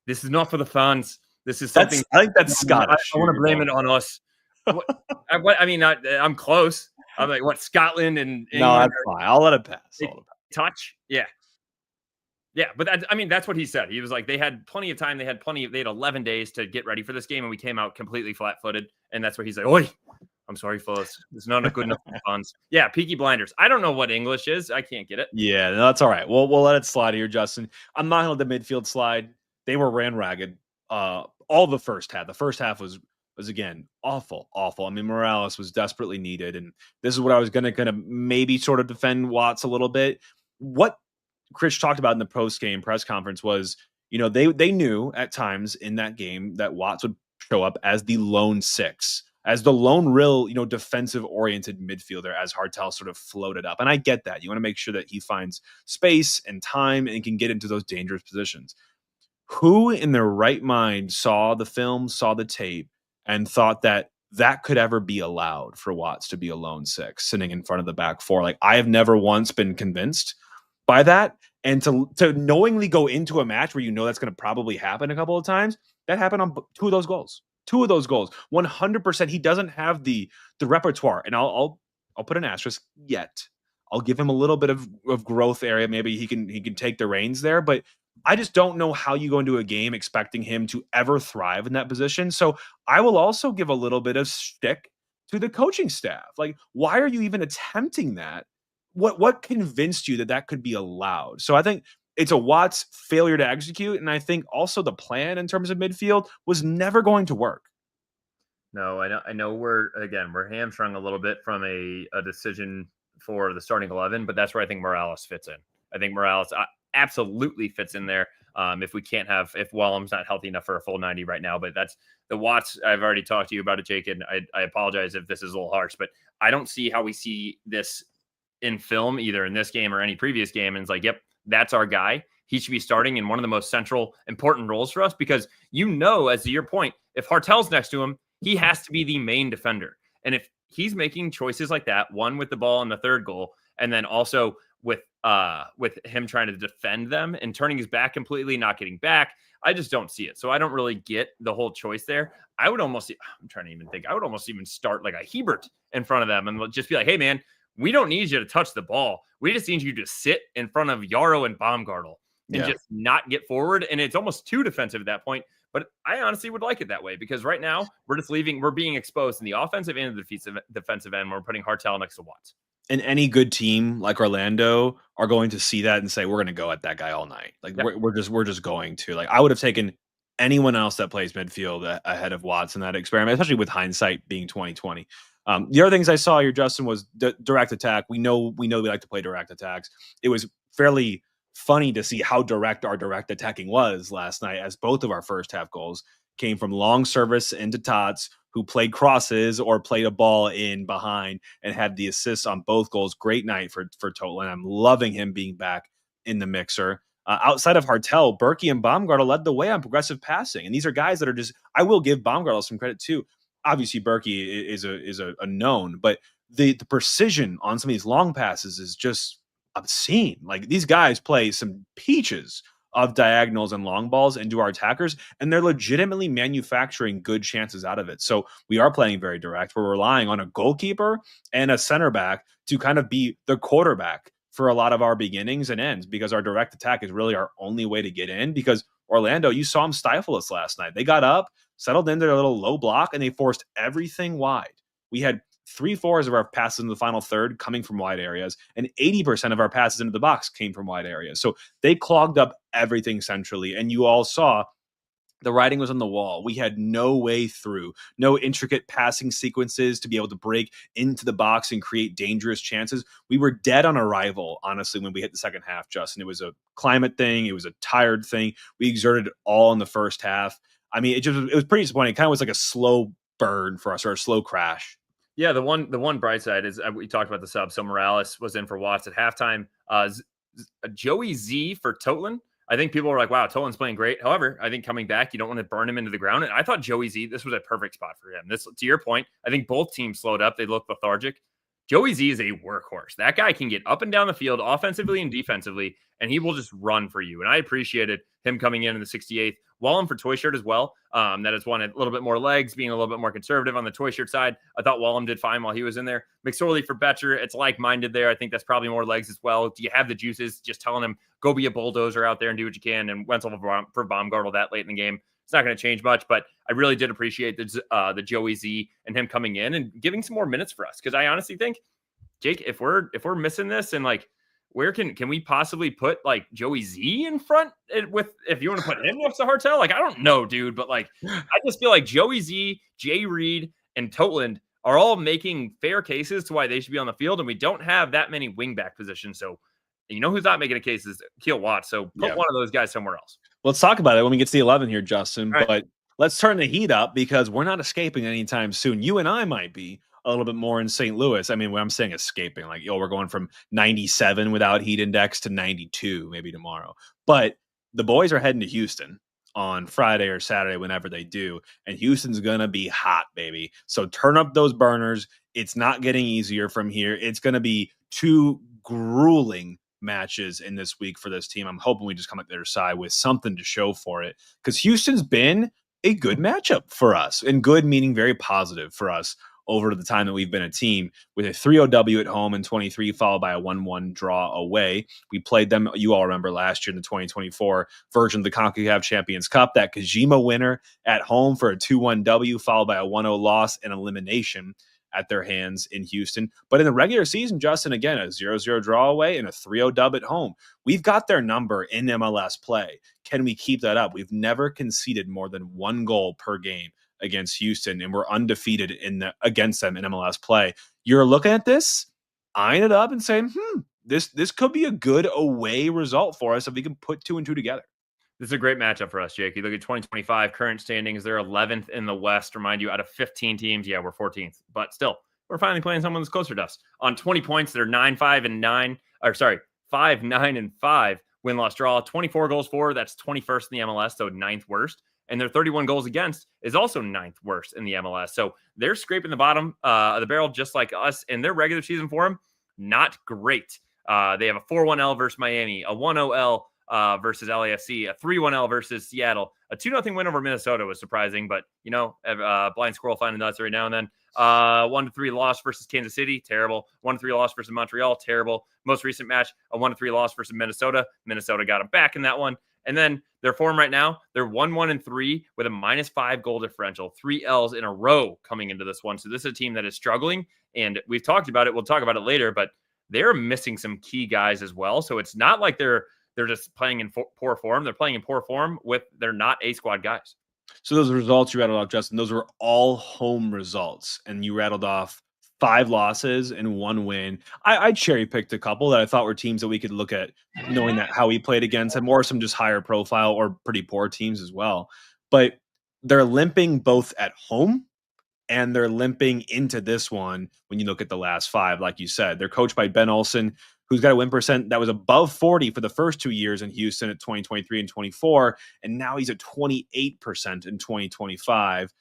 [SPEAKER 2] This is not for the fans. This is something."
[SPEAKER 1] I think that's Scottish.
[SPEAKER 2] I want to blame it on us. I mean, I'm close. I'm like, what, Scotland and England?
[SPEAKER 1] No, that's fine. I'll let it pass.
[SPEAKER 2] Touch, yeah. But that's what he said. He was like, they had plenty of time. They had 11 days to get ready for this game, and we came out completely flat-footed. And that's where he's like, "Oi, I'm sorry, fellas. It's not good enough for fans." Yeah, Peaky Blinders. I don't know what English is. I can't get it.
[SPEAKER 1] Yeah, no, that's all right. We'll let it slide here, Justin. I'm not going to let the midfield slide. They were ran ragged all the first half. The first half was again awful. I mean, Morales was desperately needed, and this is what I was going to maybe sort of defend Watts a little bit. What Chris talked about in the post-game press conference was, they knew at times in that game that Watts would show up as the lone six, as the lone real, defensive-oriented midfielder, as Hartel sort of floated up. And I get that. You want to make sure that he finds space and time and can get into those dangerous positions. Who in their right mind saw the film, saw the tape, and thought that could ever be allowed for Watts to be a lone six sitting in front of the back four? Like, I have never once been convinced by that. And to knowingly go into a match where that's going to probably happen a couple of times, that happened on two of those goals. 100%. He doesn't have the repertoire. And I'll put an asterisk yet. I'll give him a little bit of growth area. Maybe he can take the reins there, but I just don't know how you go into a game expecting him to ever thrive in that position. So I will also give a little bit of shtick to the coaching staff. Like, why are you even attempting that? What convinced you that could be allowed? So I think it's a Watts failure to execute, and I think also the plan in terms of midfield was never going to work.
[SPEAKER 2] No, I know we're hamstrung a little bit from a decision for the starting 11, but that's where I think Morales fits in. I think Morales absolutely fits in there. If Wallum's not healthy enough for a full 90 right now, but that's the Watts. I've already talked to you about it, Jake, and I apologize if this is a little harsh, but I don't see how we see this in film, either in this game or any previous game. And it's like, yep, that's our guy. He should be starting in one of the most central, important roles for us, because as to your point, if Hartel's next to him, he has to be the main defender. And if he's making choices like that, one with the ball in the third goal, and then also with him trying to defend them and turning his back completely, not getting back, I just don't see it. So I don't really get the whole choice there. I would almost even start like a Hebert in front of them and just be like, hey, man, we don't need you to touch the ball. We just need you to sit in front of Yarrow and Baumgartel and just not get forward. And it's almost too defensive at that point. But I honestly would like it that way, because right now we're being exposed in the offensive and the defensive end. We're putting Hartel next to Watts.
[SPEAKER 1] And any good team like Orlando are going to see that and say, we're going to go at that guy all night. Like, we're just going to. Like, I would have taken anyone else that plays midfield ahead of Watts in that experiment, especially with hindsight being 2020. The other things I saw here, Justin, was direct attack. We know we like to play direct attacks. It was fairly funny to see how direct our direct attacking was last night, as both of our first half goals came from long service into Tots, who played crosses or played a ball in behind and had the assists on both goals. Great night for Totlin. I'm loving him being back in the mixer. Outside of Hartel, Berkey and Baumgartel led the way on progressive passing. And these are guys that are just, I will give Baumgartel some credit too. Obviously, Berkey is a known, but the precision on some of these long passes is just obscene. Like, these guys play some peaches of diagonals and long balls into our attackers, and they're legitimately manufacturing good chances out of it. So we are playing very direct. We're relying on a goalkeeper and a center back to kind of be the quarterback for a lot of our beginnings and ends, because our direct attack is really our only way to get in. Because Orlando, you saw them stifle us last night. They got up, settled into their little low block, and they forced everything wide. We had 3/4 of our passes in the final third coming from wide areas, and 80% of our passes into the box came from wide areas. So they clogged up everything centrally, and you all saw the writing was on the wall. We had no way through, no intricate passing sequences to be able to break into the box and create dangerous chances. We were dead on arrival, honestly, when we hit the second half, Justin. It was a climate thing. It was a tired thing. We exerted all in the first half. I mean, it was pretty disappointing. It kind of was like a slow burn for us, or a slow crash.
[SPEAKER 2] Yeah, the one bright side is we talked about the sub. So Morales was in for Watts at halftime. Joey Z for Totlin. I think people were like, wow, Totlin's playing great. However, I think coming back, you don't want to burn him into the ground. And I thought Joey Z, this was a perfect spot for him. This, to your point, I think both teams slowed up. They looked lethargic. Joey Z is a workhorse. That guy can get up and down the field offensively and defensively, and he will just run for you. And I appreciated him coming in the 68th. Wallem for Toy Shirt as well. That has wanted a little bit more legs, being a little bit more conservative on the Toy Shirt side. I thought Wallem did fine while he was in there. McSorley for Betcher. It's like-minded there. I think that's probably more legs as well. Do you have the juices? Just telling him, go be a bulldozer out there and do what you can. And Wenzel for Baumgartel that late in the game. It's not going to change much, but I really did appreciate the Joey Z and him coming in and giving some more minutes for us. Because I honestly think, Jake, if we're missing this, and like, where can we possibly put like Joey Z in front with, if you want to put him next to Hartel? Like, I don't know, dude, but like, I just feel like Joey Z, Jay Reed, and Totland are all making fair cases to why they should be on the field, and we don't have that many wingback positions. So, you know who's not making a case is Keel Watts. So put one of those guys somewhere else.
[SPEAKER 1] Let's talk about it when we get to the 11 here, Justin.
[SPEAKER 2] Right.
[SPEAKER 1] But let's turn the heat up, because we're not escaping anytime soon. You and I might be a little bit more in St. Louis. I mean, when I'm saying escaping, like, we're going from 97 without heat index to 92 maybe tomorrow. But the boys are heading to Houston on Friday or Saturday, whenever they do. And Houston's going to be hot, baby. So turn up those burners. It's not getting easier from here. It's going to be 2 grueling matches in this week for this team. I'm hoping we just come at their side with something to show for it, because Houston's been a good matchup for us, and good meaning very positive for us over the time that we've been a team, with a 3-0 W at home in 23, followed by a 1-1 draw away. We played them, you all remember, last year in the 2024 version of the CONCACAF Champions Cup, that Kojima winner at home for a 2-1 W, followed by a 1-0 loss and elimination at their hands in Houston. But in the regular season, Justin, again, a 0-0 draw away and a 3-0 dub at home. We've got their number in MLS play. Can we keep that up? We've never conceded more than 1 goal per game against Houston, and we're undefeated against them in MLS play. You're looking at this, eyeing it up and saying, this could be a good away result for us if we can put 2 and 2 together.
[SPEAKER 2] This is a great matchup for us, Jake. You look at 2025 current standings, they're 11th in the West. Remind you, out of 15 teams, yeah, we're 14th. But still, we're finally playing someone that's closer to us. On 20 points, they're 5-9 and 5 win-loss draw. 24 goals for, that's 21st in the MLS, so 9th worst. And their 31 goals against is also 9th worst in the MLS. So they're scraping the bottom of the barrel just like us. And their regular season form, not great. They have a 4-1 L versus Miami, a 1-0 L versus LAFC, a 3-1 L versus Seattle, a 2-0 win over Minnesota was surprising, but blind squirrel finding nuts every now and then. 1-3 loss versus Kansas City, terrible. 1-3 loss versus Montreal, terrible. Most recent match, a 1-3 loss versus Minnesota. Minnesota got them back in that one. And then their form right now, they're 1-1-3 with a -5 goal differential, 3 L's in a row coming into this one. So this is a team that is struggling, and we've talked about it. We'll talk about it later, but they're missing some key guys as well. So it's not like they're just playing in poor form. They're playing in poor form with they're not A squad guys.
[SPEAKER 1] So those results you rattled off, Justin, those were all home results, and you rattled off 5 losses and 1 win. I cherry-picked a couple that I thought were teams that we could look at, knowing that how we played against them, or some just higher profile or pretty poor teams as well. But they're limping both at home and they're limping into this one when you look at the last 5, like you said. They're coached by Ben Olsen, who's got a win percent that was above 40 for the first 2 years in Houston at 2023 and 24, and now he's at 28% in 2025.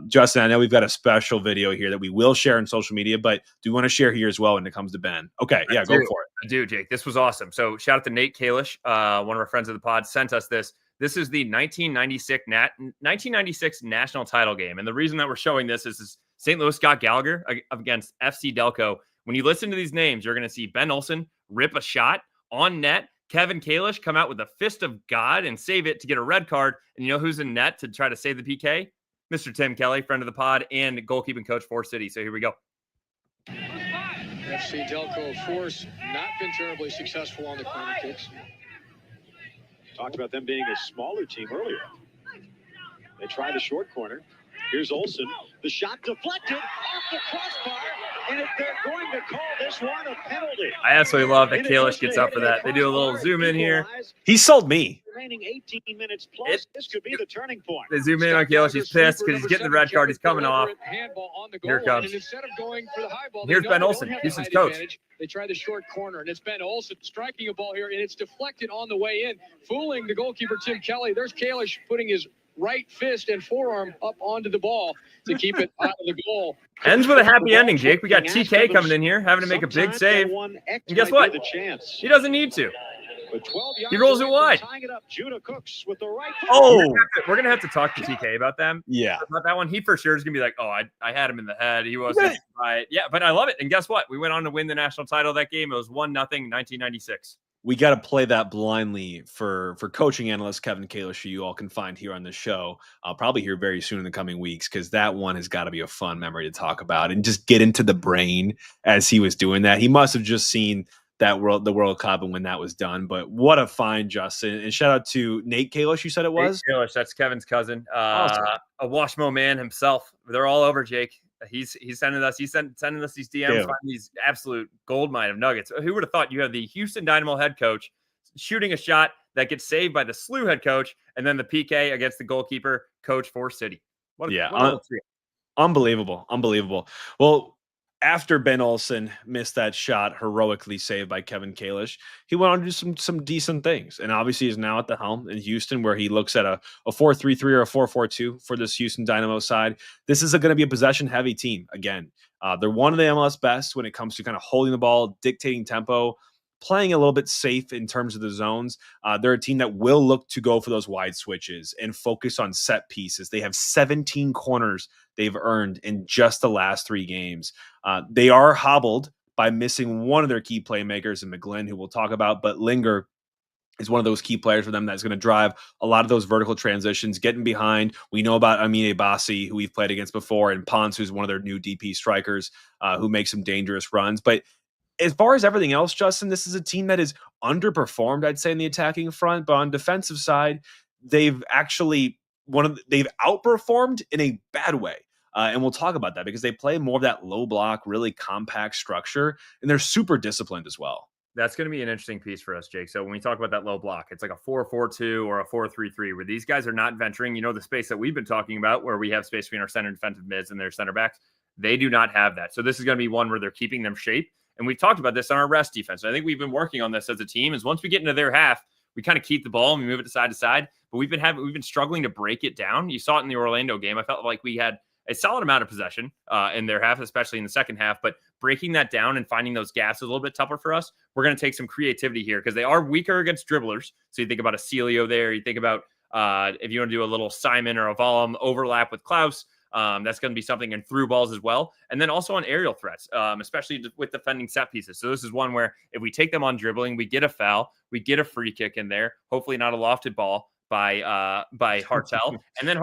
[SPEAKER 1] Justin, I know we've got a special video here that we will share on social media, but do you want to share here as well when it comes to Ben? Okay, yeah, go for it.
[SPEAKER 2] I do, Jake. This was awesome. So shout out to Nate Kalish, one of our friends of the pod, sent us this. This is the 1996 national title game. And the reason that we're showing this is St. Louis Scott Gallagher against FC Delco. When you listen to these names, you're going to see Ben Olsen rip a shot on net. Kevin Kalish come out with a fist of God and save it to get a red card. And you know who's in net to try to save the PK? Mr. Tim Kelly, friend of the pod and goalkeeping coach for City. So here we go.
[SPEAKER 4] FC Delco, of course, not been terribly successful on the corner kicks.
[SPEAKER 5] Talked about them being a smaller team earlier. They try the short corner. Here's Olsen. The shot deflected off the crossbar, and they're going to call this one a penalty.
[SPEAKER 2] I absolutely love that Kalish gets up for that. They do a little zoom in here.
[SPEAKER 1] He sold me.
[SPEAKER 5] Remaining 18 minutes plus, this could be the turning point.
[SPEAKER 2] They zoom in on Kalish. He's pissed because he's getting the red card. He's coming off. Here it comes. Here's Ben Olsen, Houston's coach.
[SPEAKER 4] They try the short corner, and it's Ben Olsen striking a ball here, and it's deflected on the way in, fooling the goalkeeper, Tim Kelly. There's Kalish putting his right fist and forearm up onto the ball to keep it out of the goal.
[SPEAKER 2] Ends with a happy ending, Jake. We got TK coming in here, having to make a big save. And guess what? He doesn't need to. He rolls it wide. Oh, we're going to have to talk to TK about them.
[SPEAKER 1] Yeah.
[SPEAKER 2] About that one. He for sure is going to be like, oh, I had him in the head. He wasn't right. Yeah, but I love it. And guess what? We went on to win the national title that game. It was 1-0, 1996.
[SPEAKER 1] We got to play that blindly for coaching analyst Kevin Kalish, who you all can find here on the show. I'll probably hear very soon in the coming weeks, because that one has got to be a fun memory to talk about and just get into the brain as he was doing that. He must have just seen the World Cup and when that was done. But what a find, Justin. And shout out to Nate Kalish, you said it was?
[SPEAKER 2] Nate Kalish, that's Kevin's cousin.
[SPEAKER 1] Awesome.
[SPEAKER 2] A Washmo man himself. They're all over, Jake. He's sending us these DMs, finding these absolute gold mine of nuggets. Who would have thought you have the Houston Dynamo head coach shooting a shot that gets saved by the SLU head coach, and then the PK against the goalkeeper coach for City?
[SPEAKER 1] Unbelievable. Well, after Ben Olsen missed that shot heroically saved by Kevin Kalish, he went on to do some decent things. And obviously is now at the helm in Houston, where he looks at a 4-3-3 or a 4-4-2 for this Houston Dynamo side. This is going to be a possession-heavy team again. They're one of the MLS best when it comes to kind of holding the ball, dictating tempo, playing a little bit safe in terms of the zones. They're a team that will look to go for those wide switches and focus on set pieces. They have 17 corners they've earned in just the last 3 games. They are hobbled by missing one of their key playmakers in McGlynn, who we'll talk about, but Linger is one of those key players for them that's going to drive a lot of those vertical transitions, getting behind. We know about Amine Bassi, who we've played against before, and Ponce, who's one of their new DP strikers, who makes some dangerous runs. But as far as everything else, Justin, this is a team that is underperformed, I'd say, in the attacking front. But on defensive side, they've actually they've outperformed in a bad way. And we'll talk about that because they play more of that low block, really compact structure, and they're super disciplined as well.
[SPEAKER 2] That's going to be an interesting piece for us, Jake. So when we talk about that low block, it's like a 4-4-2 or a 4-3-3, where these guys are not venturing. You know, the space that we've been talking about, where we have space between our center defensive mids and their center backs. They do not have that. So this is going to be one where they're keeping them shape. And we've talked about this on our rest defense. I think we've been working on this as a team, is once we get into their half, we kind of keep the ball and we move it to side. But we've been struggling to break it down. You saw it in the Orlando game. I felt like we had a solid amount of possession in their half, especially in the second half. But breaking that down and finding those gaps is a little bit tougher for us. We're going to take some creativity here because they are weaker against dribblers. So you think about a Celio there. You think about if you want to do a little Simon or a Vollum overlap with Klaus. That's going to be something, in through balls as well. And then also on aerial threats, especially with defending set pieces. So this is one where if we take them on dribbling, we get a foul, we get a free kick in there, hopefully not a lofted ball by Hartel. and then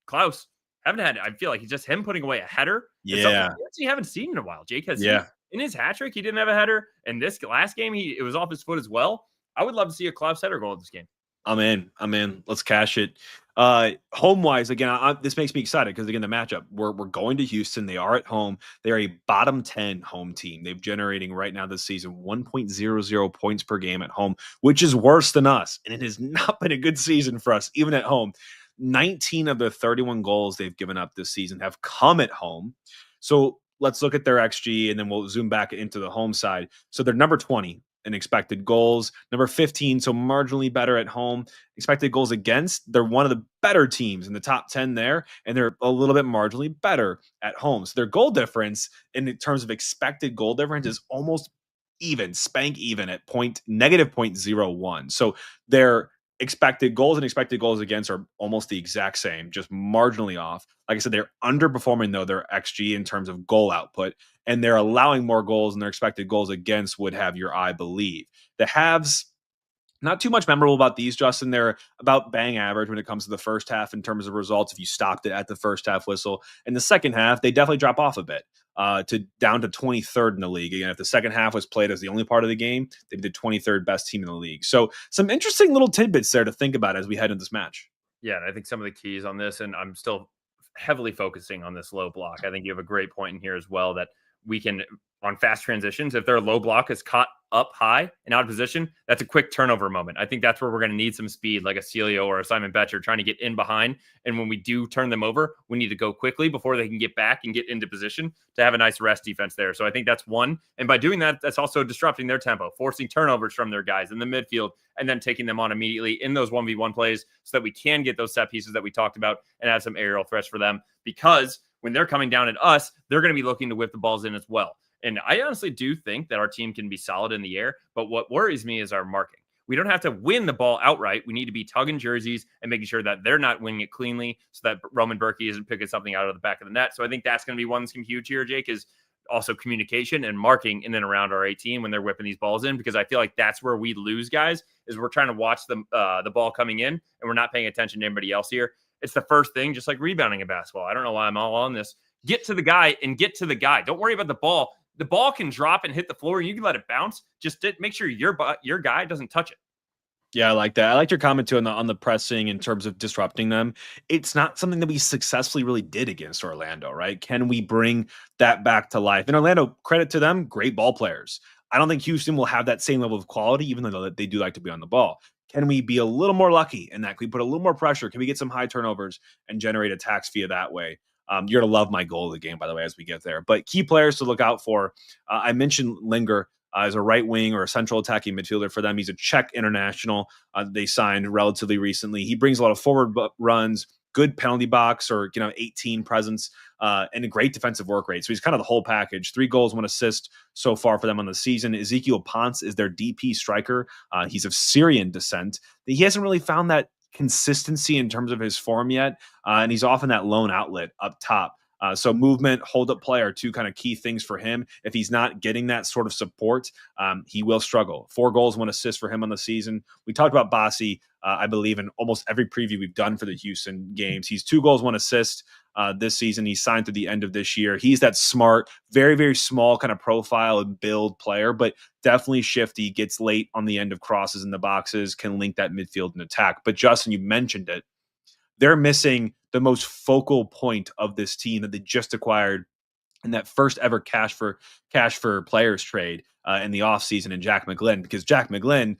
[SPEAKER 2] Klaus, I feel like he's just him putting away a header.
[SPEAKER 1] Yeah.
[SPEAKER 2] We haven't seen in a while. Jake has in his hat trick, he didn't have a header. And this last game, it was off his foot as well. I would love to see a Klaus header goal in this game.
[SPEAKER 1] I'm in. Let's cash it. Home wise, again, this makes me excited because again, the matchup, we're going to Houston. They are at home. They are a bottom 10 home team. They've generating right now this season 1.00 points per game at home, which is worse than us. And it has not been a good season for us, even at home. 19 of the 31 goals they've given up this season have come at home. So let's look at their XG, and then we'll zoom back into the home side. So they're number 20 in expected goals, number 15, so marginally better at home. Expected goals against, they're one of the better teams in the top 10 there, and they're a little bit marginally better at home. So their goal difference in terms of expected goal difference is almost even, spank even at negative 0.01. So their expected goals and expected goals against are almost the exact same, just marginally off. Like I said, they're underperforming, though, their XG in terms of goal output, and they're allowing more goals than their expected goals against would have your eye believe. The Habs, not too much memorable about these, Justin. They're about bang average when it comes to the first half in terms of results if you stopped it at the first half whistle. In the second half, they definitely drop off a bit to down to 23rd in the league. Again, if the second half was played as the only part of the game, they'd be the 23rd best team in the league. So some interesting little tidbits there to think about as we head into this match.
[SPEAKER 2] Yeah, and I think some of the keys on this, and I'm still heavily focusing on this low block. I think you have a great point in here as well that we can, on fast transitions, if their low block is caught up high and out of position, that's a quick turnover moment. I think that's where we're going to need some speed, like a Celio or a Simon Betcher trying to get in behind. And when we do turn them over, we need to go quickly before they can get back and get into position to have a nice rest defense there. So I think that's one. And by doing that, that's also disrupting their tempo, forcing turnovers from their guys in the midfield, and then taking them on immediately in those 1v1 plays so that we can get those set pieces that we talked about and have some aerial threats for them. Because when they're coming down at us, they're going to be looking to whip the balls in as well. And I honestly do think that our team can be solid in the air, but what worries me is our marking. We don't have to win the ball outright. We need to be tugging jerseys and making sure that they're not winning it cleanly so that Roman Berkey isn't picking something out of the back of the net. So I think that's going to be one that's going to be huge here, Jake, is also communication and marking in and around our 18 when they're whipping these balls in, because I feel like that's where we lose, guys, is we're trying to watch the ball coming in and we're not paying attention to anybody else here. It's the first thing, just like rebounding in basketball. I don't know why I'm all on this. Get to the guy and get to the guy. Don't worry about the ball. The ball can drop and hit the floor. You can let it bounce. Just make sure your guy doesn't touch it.
[SPEAKER 1] Yeah, I like that. I liked your comment too on the pressing in terms of disrupting them. It's not something that we successfully really did against Orlando, right? Can we bring that back to life? And Orlando, credit to them, great ball players. I don't think Houston will have that same level of quality, even though they do like to be on the ball. Can we be a little more lucky in that? Can we put a little more pressure? Can we get some high turnovers and generate attacks via that way? You're going to love my goal of the game, by the way, as we get there. But key players to look out for. I mentioned Linger as a right wing or a central attacking midfielder for them. He's a Czech international. They signed relatively recently. He brings a lot of forward runs, good penalty box or 18 presence, and a great defensive work rate. So he's kind of the whole package. 3 goals, 1 assist so far for them on the season. Ezekiel Ponce is their DP striker. He's of Syrian descent. He hasn't really found that consistency in terms of his form yet, and he's often that lone outlet up top. So movement, hold-up play are 2 kind of key things for him. If he's not getting that sort of support, he will struggle. 4 goals, 1 assist for him on the season. We talked about Bassi, I believe, in almost every preview we've done for the Houston games. He's 2 goals, 1 assist this season. He's signed through the end of this year. He's that smart, very, very small kind of profile and build player, but definitely shifty, gets late on the end of crosses in the boxes, can link that midfield and attack. But Justin, you mentioned it. They're missing the most focal point of this team that they just acquired in that first ever cash for players trade in the offseason in Jack McGlynn, because Jack McGlynn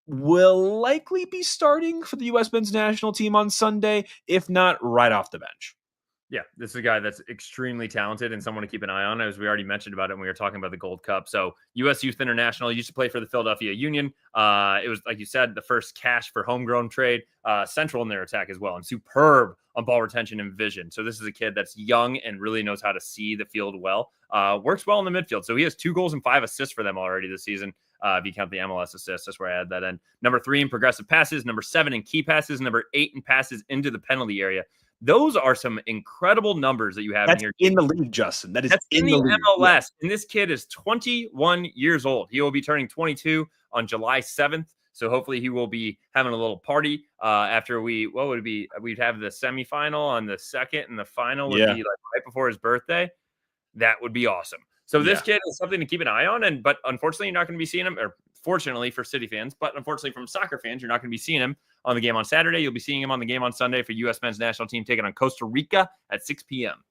[SPEAKER 1] will likely be starting for the U.S. men's national team on Sunday, if not right off the bench.
[SPEAKER 2] Yeah, this is a guy that's extremely talented and someone to keep an eye on, as we already mentioned about it when we were talking about the Gold Cup. So U.S. Youth International used to play for the Philadelphia Union. It was, like you said, the first cash for homegrown trade, central in their attack as well, and superb on ball retention and vision. So this is a kid that's young and really knows how to see the field well. Works well in the midfield. So he has 2 goals and 5 assists for them already this season. If you count the MLS assists, that's where I add that in. Number 3 in progressive passes, number 7 in key passes, number 8 in passes into the penalty area. Those are some incredible numbers that you have
[SPEAKER 1] That's
[SPEAKER 2] in here.
[SPEAKER 1] In the league, Justin. That's
[SPEAKER 2] in the
[SPEAKER 1] league.
[SPEAKER 2] MLS.
[SPEAKER 1] Yeah.
[SPEAKER 2] And this kid is 21 years old. He will be turning 22 on July 7th. So hopefully he will be having a little party after what would it be? We'd have the semifinal on the 2nd, and the final would be like right before his birthday. That would be awesome. So this kid is something to keep an eye on. But unfortunately, you're not going to be seeing him, or fortunately for City fans, but unfortunately from soccer fans, you're not going to be seeing him on the game on Saturday. You'll be seeing him on the game on Sunday for U.S. men's national team taking on Costa Rica at 6 p.m.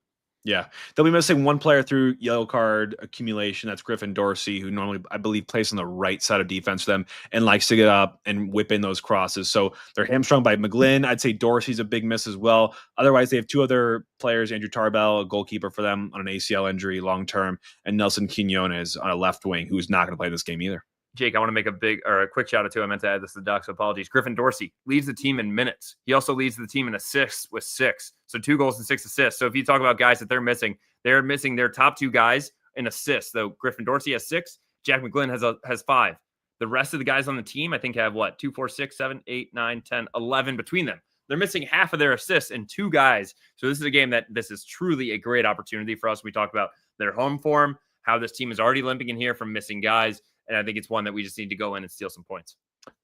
[SPEAKER 1] Yeah, they'll be missing one player through yellow card accumulation. That's Griffin Dorsey, who normally, I believe, plays on the right side of defense for them and likes to get up and whip in those crosses. So they're hamstrung by McGlynn. I'd say Dorsey's a big miss as well. Otherwise, they have two other players, Andrew Tarbell, a goalkeeper for them on an ACL injury long term, and Nelson Quinones on a left wing, who's not going to play this game either.
[SPEAKER 2] Jake, I want to make a quick shout out to. I meant to add this to the doc, so apologies. Griffin Dorsey leads the team in minutes. He also leads the team in assists with 6. So 2 goals and 6 assists. So if you talk about guys that they're missing their top 2 guys in assists. Though Griffin Dorsey has 6, Jack McGlynn has 5. The rest of the guys on the team, I think, have 2, 4, 6, 7, 8, 9, 10, 11 between them. They're missing half of their assists in 2 guys. So this is a game that this is truly a great opportunity for us. We talked about their home form, how this team is already limping in here from missing guys. And I think it's one that we just need to go in and steal some points.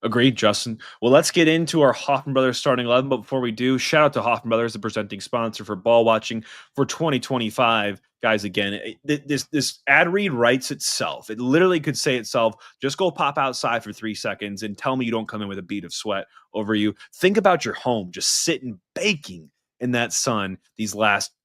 [SPEAKER 1] Agreed, Justin. Well, let's get into our Hoffman Brothers starting 11. But before we do, shout out to Hoffman Brothers, the presenting sponsor for Ball Watching for 2025. Guys, again, this ad read writes itself. It literally could say itself, just go pop outside for 3 seconds and tell me you don't come in with a bead of sweat over you. Think about your home just sitting baking in that sun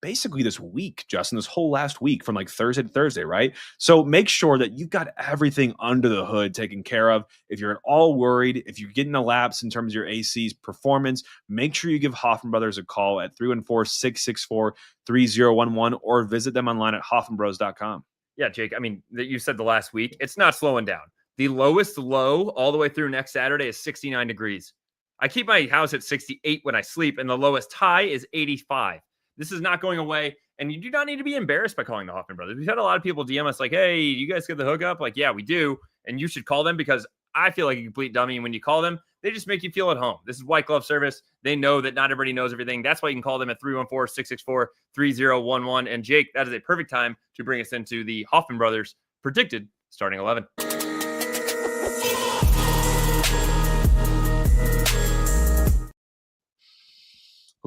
[SPEAKER 1] basically this week, Justin, this whole last week from like Thursday to Thursday, right? So make sure that you've got everything under the hood taken care of. If you're at all worried, if you're getting a lapse in terms of your AC's performance, make sure you give Hoffman Brothers a call at 314-664-3011 or visit them online at hoffmanbros.com.
[SPEAKER 2] Yeah, Jake, I mean, you said the last week, it's not slowing down. The lowest low all the way through next Saturday is 69 degrees. I keep my house at 68 when I sleep, and the lowest high is 85. This is not going away, and you do not need to be embarrassed by calling the Hoffman Brothers. We've had a lot of people DM us like, hey, you guys get the hookup? Like, yeah, we do, and you should call them because I feel like a complete dummy. And when you call them, they just make you feel at home. This is white glove service. They know that not everybody knows everything. That's why you can call them at 314-664-3011. And Jake, that is a perfect time to bring us into the Hoffman Brothers predicted starting 11.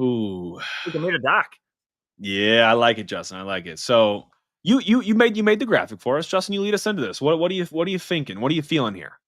[SPEAKER 1] Ooh,
[SPEAKER 2] We made a doc.
[SPEAKER 1] Yeah, I like it, Justin. I like it. So you made the graphic for us, Justin. You lead us into this. What are you thinking? What are you feeling here?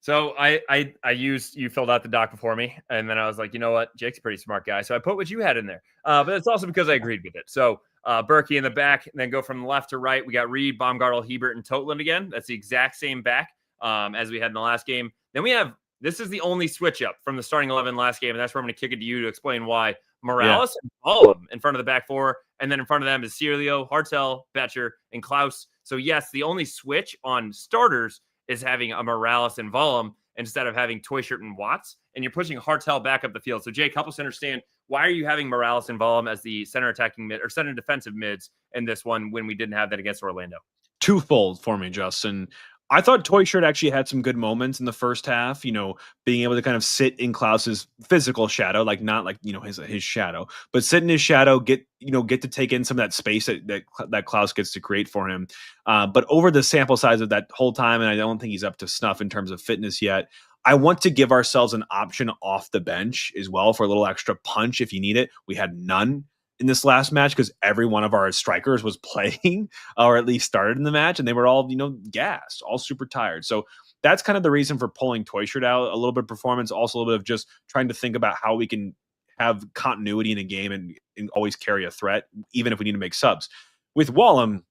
[SPEAKER 2] So I you filled out the doc before me, and then I was like, you know what, Jake's a pretty smart guy, so I put what you had in there. But it's also because I agreed with it. So Berkey in the back, and then go from left to right. We got Reed, Baumgartel, Hebert, and Totland again. That's the exact same back as we had in the last game. Then we have this is the only switch up from the starting 11 last game, and that's where I'm going to kick it to you to explain why. Morales and Vollum in front of the back 4, and then in front of them is Cirilio, Hartel, Betcher, and Klaus. So yes, the only switch on starters is having a Morales and Vollum instead of having Toyshirt and Watts, and you're pushing Hartel back up the field. So Jake, help us understand, why are you having Morales and Vollum as the center attacking mid or center defensive mids in this one when we didn't have that against Orlando?
[SPEAKER 1] Twofold for me, Justin. I thought Toyshirt actually had some good moments in the first half, being able to kind of sit in Klaus's physical shadow, like not like, his shadow, but sit in his shadow, get to take in some of that space that Klaus gets to create for him. But over the sample size of that whole time, and I don't think he's up to snuff in terms of fitness yet, I want to give ourselves an option off the bench as well for a little extra punch if you need it. We had none in this last match because every one of our strikers was playing or at least started in the match, and they were all, gassed, all super tired. So that's kind of the reason for pulling Toyshirt out. A little bit of performance, also a little bit of just trying to think about how we can have continuity in a game and always carry a threat, even if we need to make subs. With Wallum,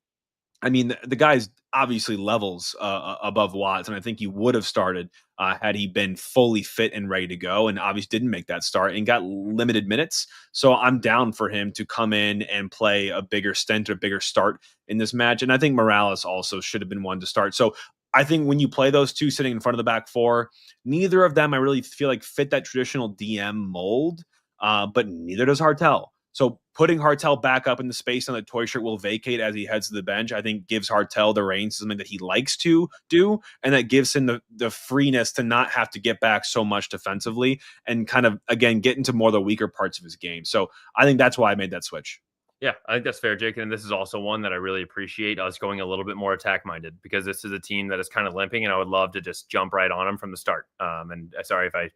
[SPEAKER 1] I mean, the guy's obviously levels above Watts, and I think he would have started had he been fully fit and ready to go, and obviously didn't make that start and got limited minutes. So I'm down for him to come in and play a bigger stint or bigger start in this match. And I think Morales also should have been one to start. So I think when you play those two sitting in front of the back 4, neither of them I really feel like fit that traditional DM mold, but neither does Hartel. So putting Hartel back up in the space on the Toyshirt will vacate as he heads to the bench, I think gives Hartel the reins, something that he likes to do, and that gives him the freeness to not have to get back so much defensively and kind of, again, get into more of the weaker parts of his game. So I think that's why I made that switch.
[SPEAKER 2] Yeah, I think that's fair, Jake. And this is also one that I really appreciate us going a little bit more attack-minded, because this is a team that is kind of limping, and I would love to just jump right on them from the start. And sorry if I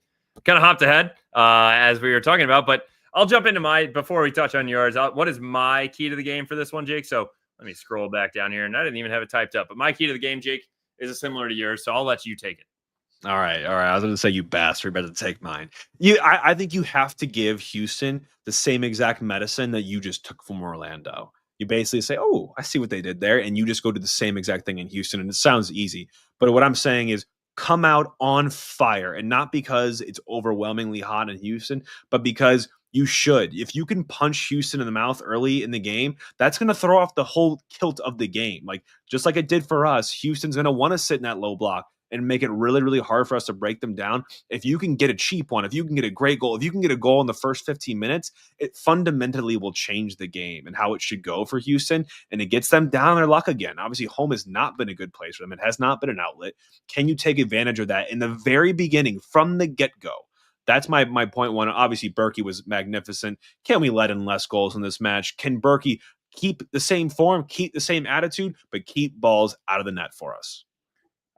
[SPEAKER 2] kind of hopped ahead as we were talking about, but I'll jump into before we touch on yours. What is my key to the game for this one, Jake? So let me scroll back down here, and I didn't even have it typed up. But my key to the game, Jake, is similar to yours, so I'll let you take it.
[SPEAKER 1] All right. I was going to say, you bastard, better take mine. I think you have to give Houston the same exact medicine that you just took from Orlando. You basically say, oh, I see what they did there. And you just go do the same exact thing in Houston. And it sounds easy. But what I'm saying is come out on fire, and not because it's overwhelmingly hot in Houston, but because you should. If you can punch Houston in the mouth early in the game, that's going to throw off the whole kilt of the game. Like just like it did for us, Houston's going to want to sit in that low block and make it really, really hard for us to break them down. If you can get a cheap one, if you can get a great goal, if you can get a goal in the first 15 minutes, it fundamentally will change the game and how it should go for Houston. And it gets them down their luck again. Obviously, home has not been a good place for them. It has not been an outlet. Can you take advantage of that in the very beginning from the get-go? That's my point one. Obviously, Berkey was magnificent. Can we let in less goals in this match? Can Berkey keep the same form, keep the same attitude, but keep balls out of the net for us?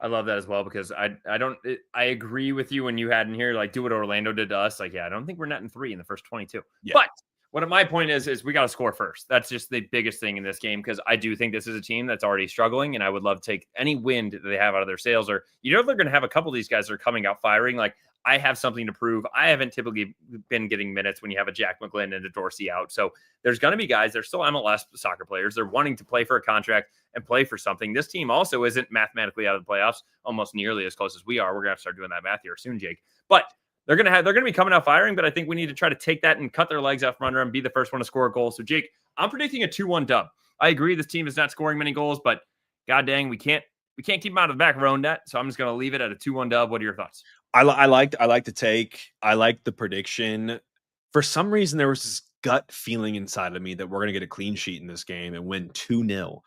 [SPEAKER 2] I love that as well, because I agree with you when you had in here, like, do what Orlando did to us. Like, yeah, I don't think we're netting 3 in the first 22. Yeah. But what my point is we got to score first. That's just the biggest thing in this game, because I do think this is a team that's already struggling, and I would love to take any wind that they have out of their sails. Or, you know, they're going to have a couple of these guys that are coming out firing. Like, I have something to prove. I haven't typically been getting minutes when you have a Jack McGlynn and a Dorsey out. So there's going to be guys, they're still MLS soccer players. They're wanting to play for a contract and play for something. This team also isn't mathematically out of the playoffs, almost nearly as close as we are. We're going to have to start doing that math here soon, Jake. But they're going to be coming out firing, but I think we need to try to take that and cut their legs out from under them, be the first one to score a goal. So, Jake, I'm predicting a 2-1 dub. I agree this team is not scoring many goals, but god dang, we can't keep them out of the back of our own net. So I'm just going to leave it at a 2-1 dub. What are your thoughts?
[SPEAKER 1] I like the prediction. For some reason, there was this gut feeling inside of me that we're going to get a clean sheet in this game and win 2-0.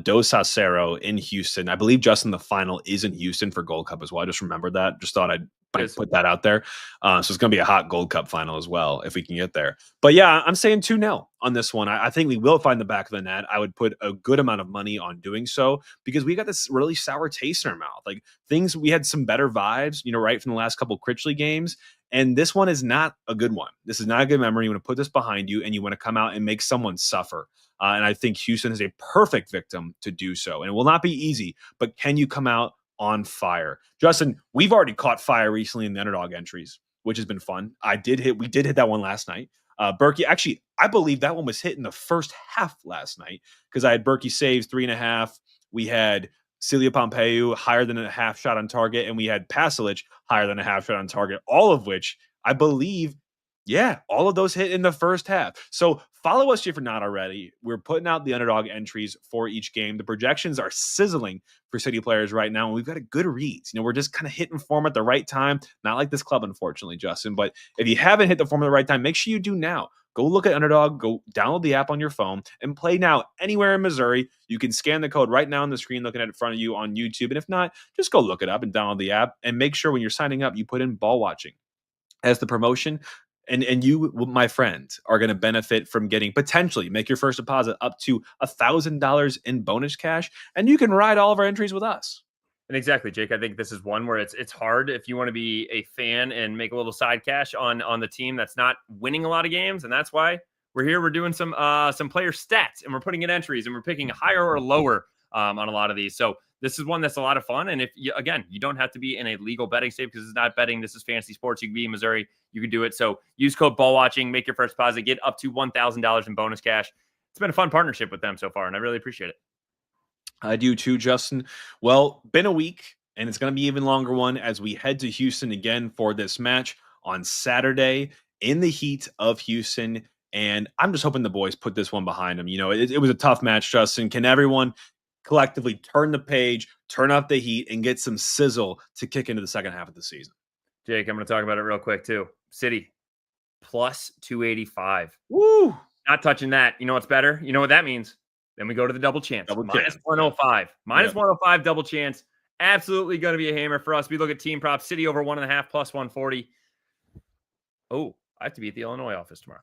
[SPEAKER 1] Dos Acero in Houston. I believe Justin, the final is in Houston for Gold Cup as well. I just remembered that. Just thought I'd put that out there. So it's going to be a hot Gold Cup final as well if we can get there. But yeah, I'm saying 2-0 on this one. I think we will find the back of the net. I would put a good amount of money on doing so because we got this really sour taste in our mouth. Like we had some better vibes, right from the last couple Critchley games. And this one is not a good one. This is not a good memory. You want to put this behind you and you want to come out and make someone suffer. And I think Houston is a perfect victim to do so. And it will not be easy, but can you come out on fire? Justin, we've already caught fire recently in the underdog entries, which has been fun. We did hit that one last night. Berkey, actually, I believe that one was hit in the first half last night because I had Berkey saves 3.5. We had Celia Pompeu higher than a half shot on target, and we had Pasalic higher than a half shot on target, all of which I believe, all of those hit in the first half. So follow us if you're not already. We're putting out the underdog entries for each game. The projections are sizzling for City players right now, and we've got a good reads. We're just kind of hitting form at the right time. Not like this club, unfortunately, Justin, but if you haven't hit the form at the right time, make sure you do now. Go look at Underdog, go download the app on your phone, and play now anywhere in Missouri. You can scan the code right now on the screen looking at it in front of you on YouTube. And if not, just go look it up and download the app. And make sure when you're signing up, you put in ball watching as the promotion. And you, my friend, are going to benefit from getting potentially make your first deposit up to $1,000 in bonus cash. And you can ride all of our entries with us.
[SPEAKER 2] And exactly, Jake. I think this is one where it's hard if you want to be a fan and make a little side cash on the team that's not winning a lot of games, and that's why we're here. We're doing some player stats, and we're putting in entries, and we're picking higher or lower on a lot of these. So this is one that's a lot of fun. And if you don't have to be in a legal betting state because it's not betting. This is fantasy sports. You can be in Missouri. You can do it. So use code BALLWATCHING, make your first deposit, get up to $1,000 in bonus cash. It's been a fun partnership with them so far, and I really appreciate it.
[SPEAKER 1] I do too, Justin. Well, been a week, and it's going to be even longer one as we head to Houston again for this match on Saturday in the heat of Houston. And I'm just hoping the boys put this one behind them. It was a tough match, Justin. Can everyone collectively turn the page, turn up the heat, and get some sizzle to kick into the second half of the season?
[SPEAKER 2] Jake, I'm going to talk about it real quick too. City, plus 285.
[SPEAKER 1] Woo!
[SPEAKER 2] Not touching that. You know what's better? You know what that means? Then we go to the double chance. Minus 105. Minus 105 double chance. Absolutely going to be a hammer for us. We look at team props. City over 1.5 plus 140. Oh, I have to be at the Illinois office tomorrow.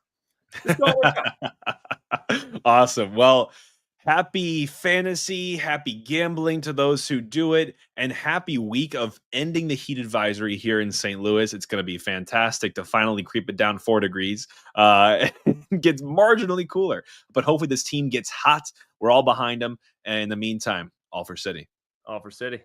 [SPEAKER 1] Awesome. Well, happy fantasy, happy gambling to those who do it, and happy week of ending the heat advisory here in St. Louis. It's going to be fantastic to finally creep it down 4 degrees. It gets marginally cooler, but hopefully this team gets hot. We're all behind them. And in the meantime, all for City.
[SPEAKER 2] All for City.